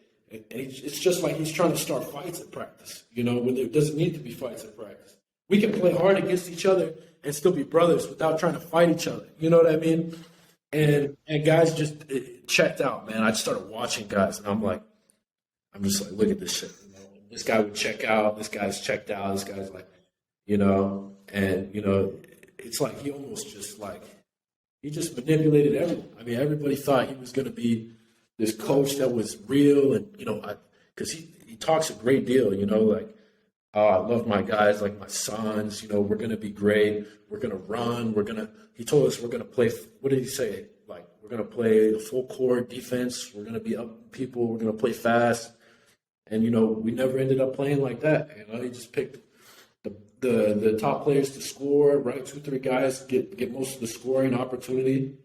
it's just like he's trying to start fights at practice, when there doesn't need to be fights at practice. We can play hard against each other and still be brothers without trying to fight each other. You know what I mean? And guys just checked out, man. I started watching guys, and I'm just like, look at this shit. This guy would check out. This guy's checked out. This guy's like, it's like he almost just like, he just manipulated everyone. I mean, everybody thought he was going to be this coach that was real, and because he talks a great deal. Like, oh, I love my guys like my sons. We're going to be great. We're going to run. He told us we're going to play. What did he say? Like, we're going to play a full court defense. We're going to be up people. We're going to play fast. And we never ended up playing like that. He just picked the top players to score, right? 2-3 guys get most of the scoring opportunity.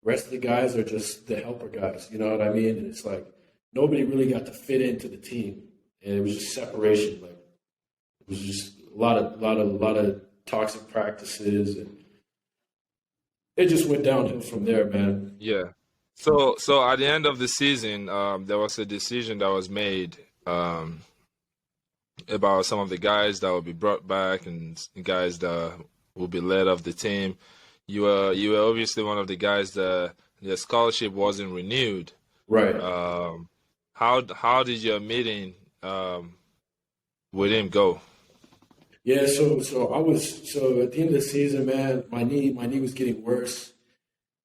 The rest of the guys are just the helper guys. You know what I mean? And it's like nobody really got to fit into the team, and it was just separation. Like, it was just a lot of toxic practices, and it just went downhill from there, man. Yeah. So at the end of the season, there was a decision that was made about some of the guys that will be brought back and guys that will be led off the team. You were obviously one of the guys that the scholarship wasn't renewed. Right. How did your meeting with him go? Yeah, so at the end of the season, man, my knee was getting worse.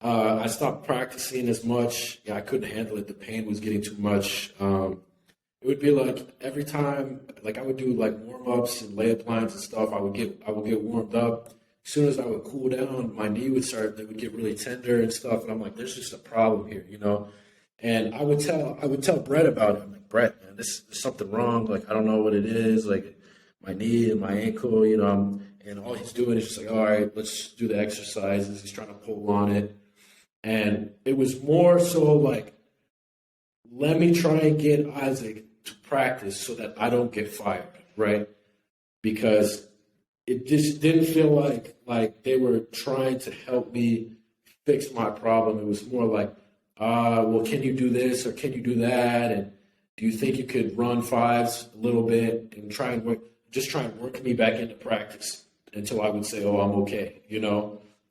I stopped practicing as much. Yeah, I couldn't handle it. The pain was getting too much. It would be like every time, like I would do like warm-ups and layup lines and stuff. I would get warmed up. As soon as I would cool down, my knee would get really tender and stuff. And I'm like, there's just a problem here, And I would tell Brett about it. I'm like, Brett, man, there's something wrong. Like, I don't know what it is. Like my knee and my ankle, and all he's doing is just like, all right, let's do the exercises. He's trying to pull on it. And it was more so like, let me try and get Isaac to practice so that I don't get fired, right? Because it just didn't feel like they were trying to help me fix my problem. It was more like, well, can you do this or can you do that? And do you think you could run fives a little bit and try and work me back into practice until I would say, oh, I'm okay,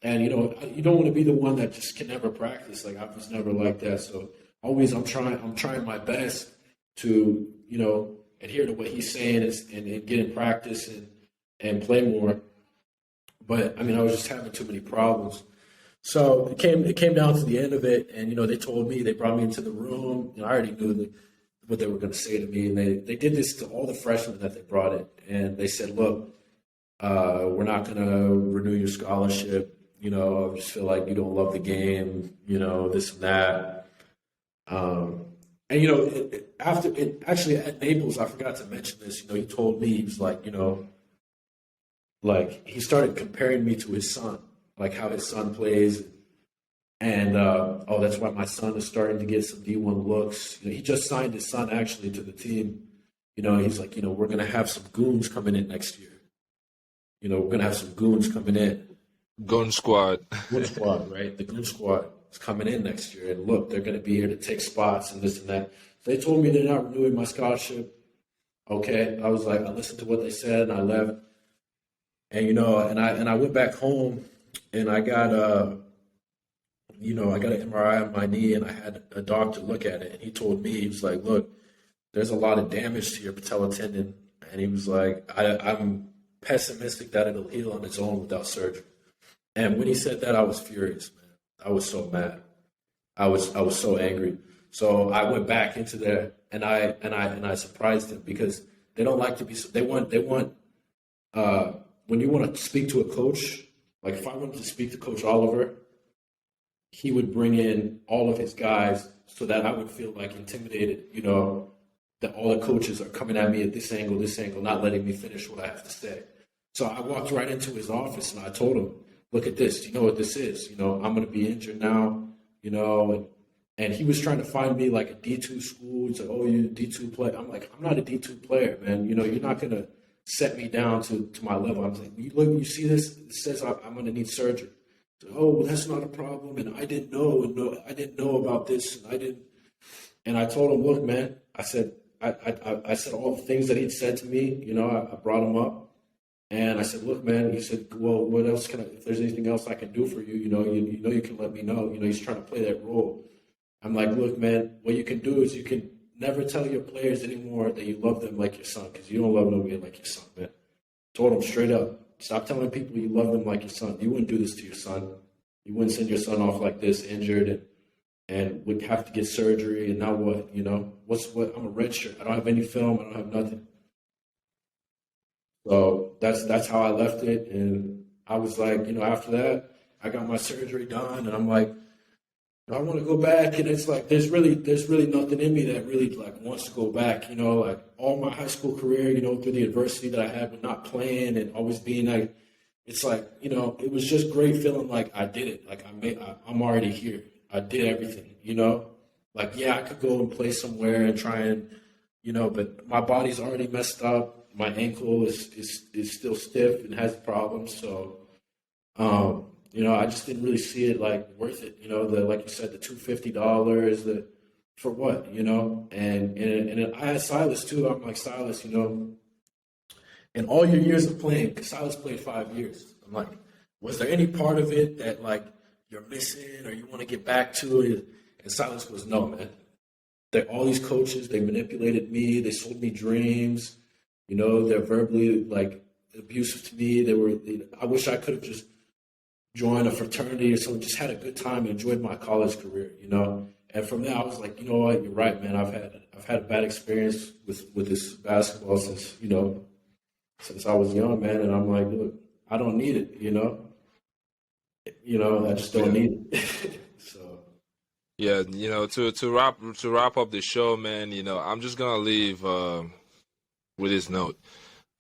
And, you don't want to be the one that just can never practice. Like, I was never like that. So always I'm trying my best to, adhere to what he's saying and get in practice and play more. But, I mean, I was just having too many problems. So it came down to the end of it. And, they brought me into the room. I already knew what they were going to say to me. And they did this to all the freshmen that they brought in. And they said, look, we're not going to renew your scholarship. I just feel like you don't love the game, this and that. Actually at Naples, I forgot to mention this, he told me, he was like, like he started comparing me to his son, like how his son plays. And, that's why my son is starting to get some D1 looks. He just signed his son actually to the team. He's like, we're going to have some goons coming in next year. We're going to have some goons coming in. Goon squad. Goon squad, right? The goon squad is coming in next year. And look, they're going to be here to take spots and this and that. They told me they're not renewing my scholarship. Okay. I was like, I listened to what they said and I left. And, and I went back home and I got I got an MRI on my knee and I had a doctor look at it. And he told me, he was like, look, there's a lot of damage to your patella tendon. And he was like, I'm pessimistic that it'll heal on its own without surgery. And when he said that, I was furious, man. I was so mad. I was so angry. So I went back into there and I surprised him because they don't like to be. They want when you want to speak to a coach. Like if I wanted to speak to Coach Oliver, he would bring in all of his guys so that I would feel like intimidated, that all the coaches are coming at me at this angle, not letting me finish what I have to say. So I walked right into his office and I told him, look at this. Do you know what this is? You know, I'm going to be injured now, you know, and he was trying to find me like a D2 school. He's like, oh, you're a D2 player. I'm like, I'm not a D2 player, man. You know, you're not going to set me down to my level. I was like, you look, you see this? It says I'm going to need surgery. So, oh, well, that's not a problem. And I didn't know, I didn't know about this. And I told him, look, man, I said all the things that he'd said to me, you know, I brought him up. And I said, look, man, he said, well, what else if there's anything else I can do for you, you know, you can let me know. You know, he's trying to play that role. I'm like, look, man, what you can do is you can never tell your players anymore that you love them like your son, because you don't love nobody like your son, man. Told him straight up, stop telling people you love them like your son. You wouldn't do this to your son. You wouldn't send your son off like this, injured, and would have to get surgery, and now what, you know? I'm a red shirt. I don't have any film. I don't have nothing. So that's how I left it. And I was like, you know, after that, I got my surgery done, and I'm like, I want to go back. And it's like, there's really nothing in me that really like wants to go back. You know, like all my high school career, you know, through the adversity that I had with not playing and always being like, it's like, you know, it was just great feeling like I did it. Like I'm already here. I did everything, you know, like, yeah, I could go and play somewhere and try and, you know, but my body's already messed up. My ankle is still stiff and has problems. So, you know, I just didn't really see it like worth it. You know, like you said, the $250, for what, you know? And I had Silas too. I'm like, Silas, you know, in all your years of playing, because Silas played 5 years. I'm like, was there any part of it that like you're missing or you want to get back to it? And Silas goes, no, man. All these coaches, they manipulated me. They sold me dreams. You know, they're verbally like abusive to me. I wish I could have just joined a fraternity or something, just had a good time and enjoyed my college career, you know. And from there, I was like, you know what, you're right, man. I've had a bad experience with this basketball since I was young, man. And I'm like, look, I don't need it, you know. I just don't need it. So. Yeah, you know, to wrap up the show, man. You know, I'm just gonna leave with this note.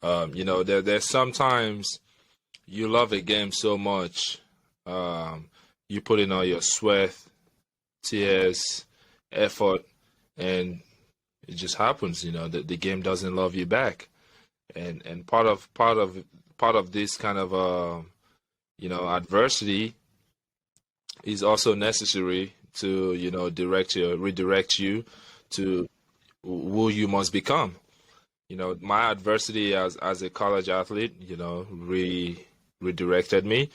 You know, there's sometimes you love a game so much, you put in all your sweat, tears, effort, and it just happens. You know, the game doesn't love you back, and part of this kind of you know, adversity is also necessary to, you know, redirect you to who you must become. You know, my adversity as a college athlete, you know, redirected me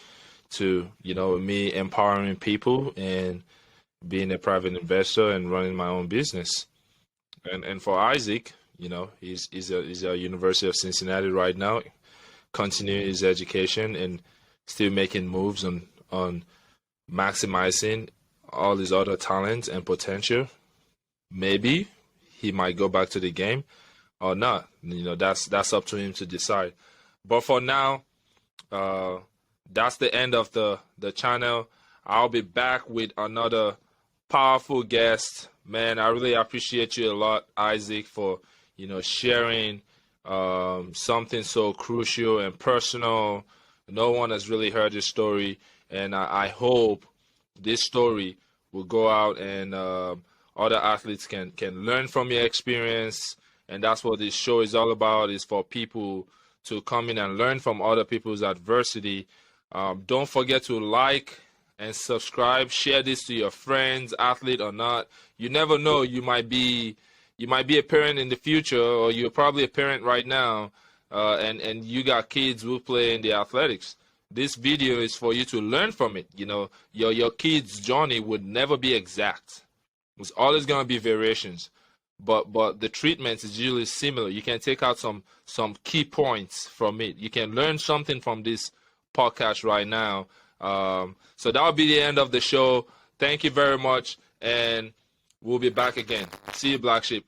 to, you know, me empowering people and being a private investor and running my own business. And for Isaac, you know, he's at University of Cincinnati right now, continuing his education and still making moves on maximizing all his other talents and potential. Maybe he might go back to the game or not. You know, that's up to him to decide. But for now, that's the end of the channel. I'll be back with another powerful guest. Man, I really appreciate you a lot, Isaac, for, you know, sharing something so crucial and personal. No one has really heard this story, and I hope this story will go out and other athletes can learn from your experience. And that's what this show is all about, is for people to come in and learn from other people's adversity. Don't forget to like and subscribe. Share this to your friends, athlete or not. You never know. You might be a parent in the future, or you're probably a parent right now, and you got kids who play in the athletics. This video is for you to learn from it. You know, your kid's journey would never be exact. It's always going to be variations, but the treatment is usually similar. You can take out some key points from it. You can learn something from this podcast right now. So that'll be the end of the show. Thank you very much, and we'll be back again. See you, Black Sheep.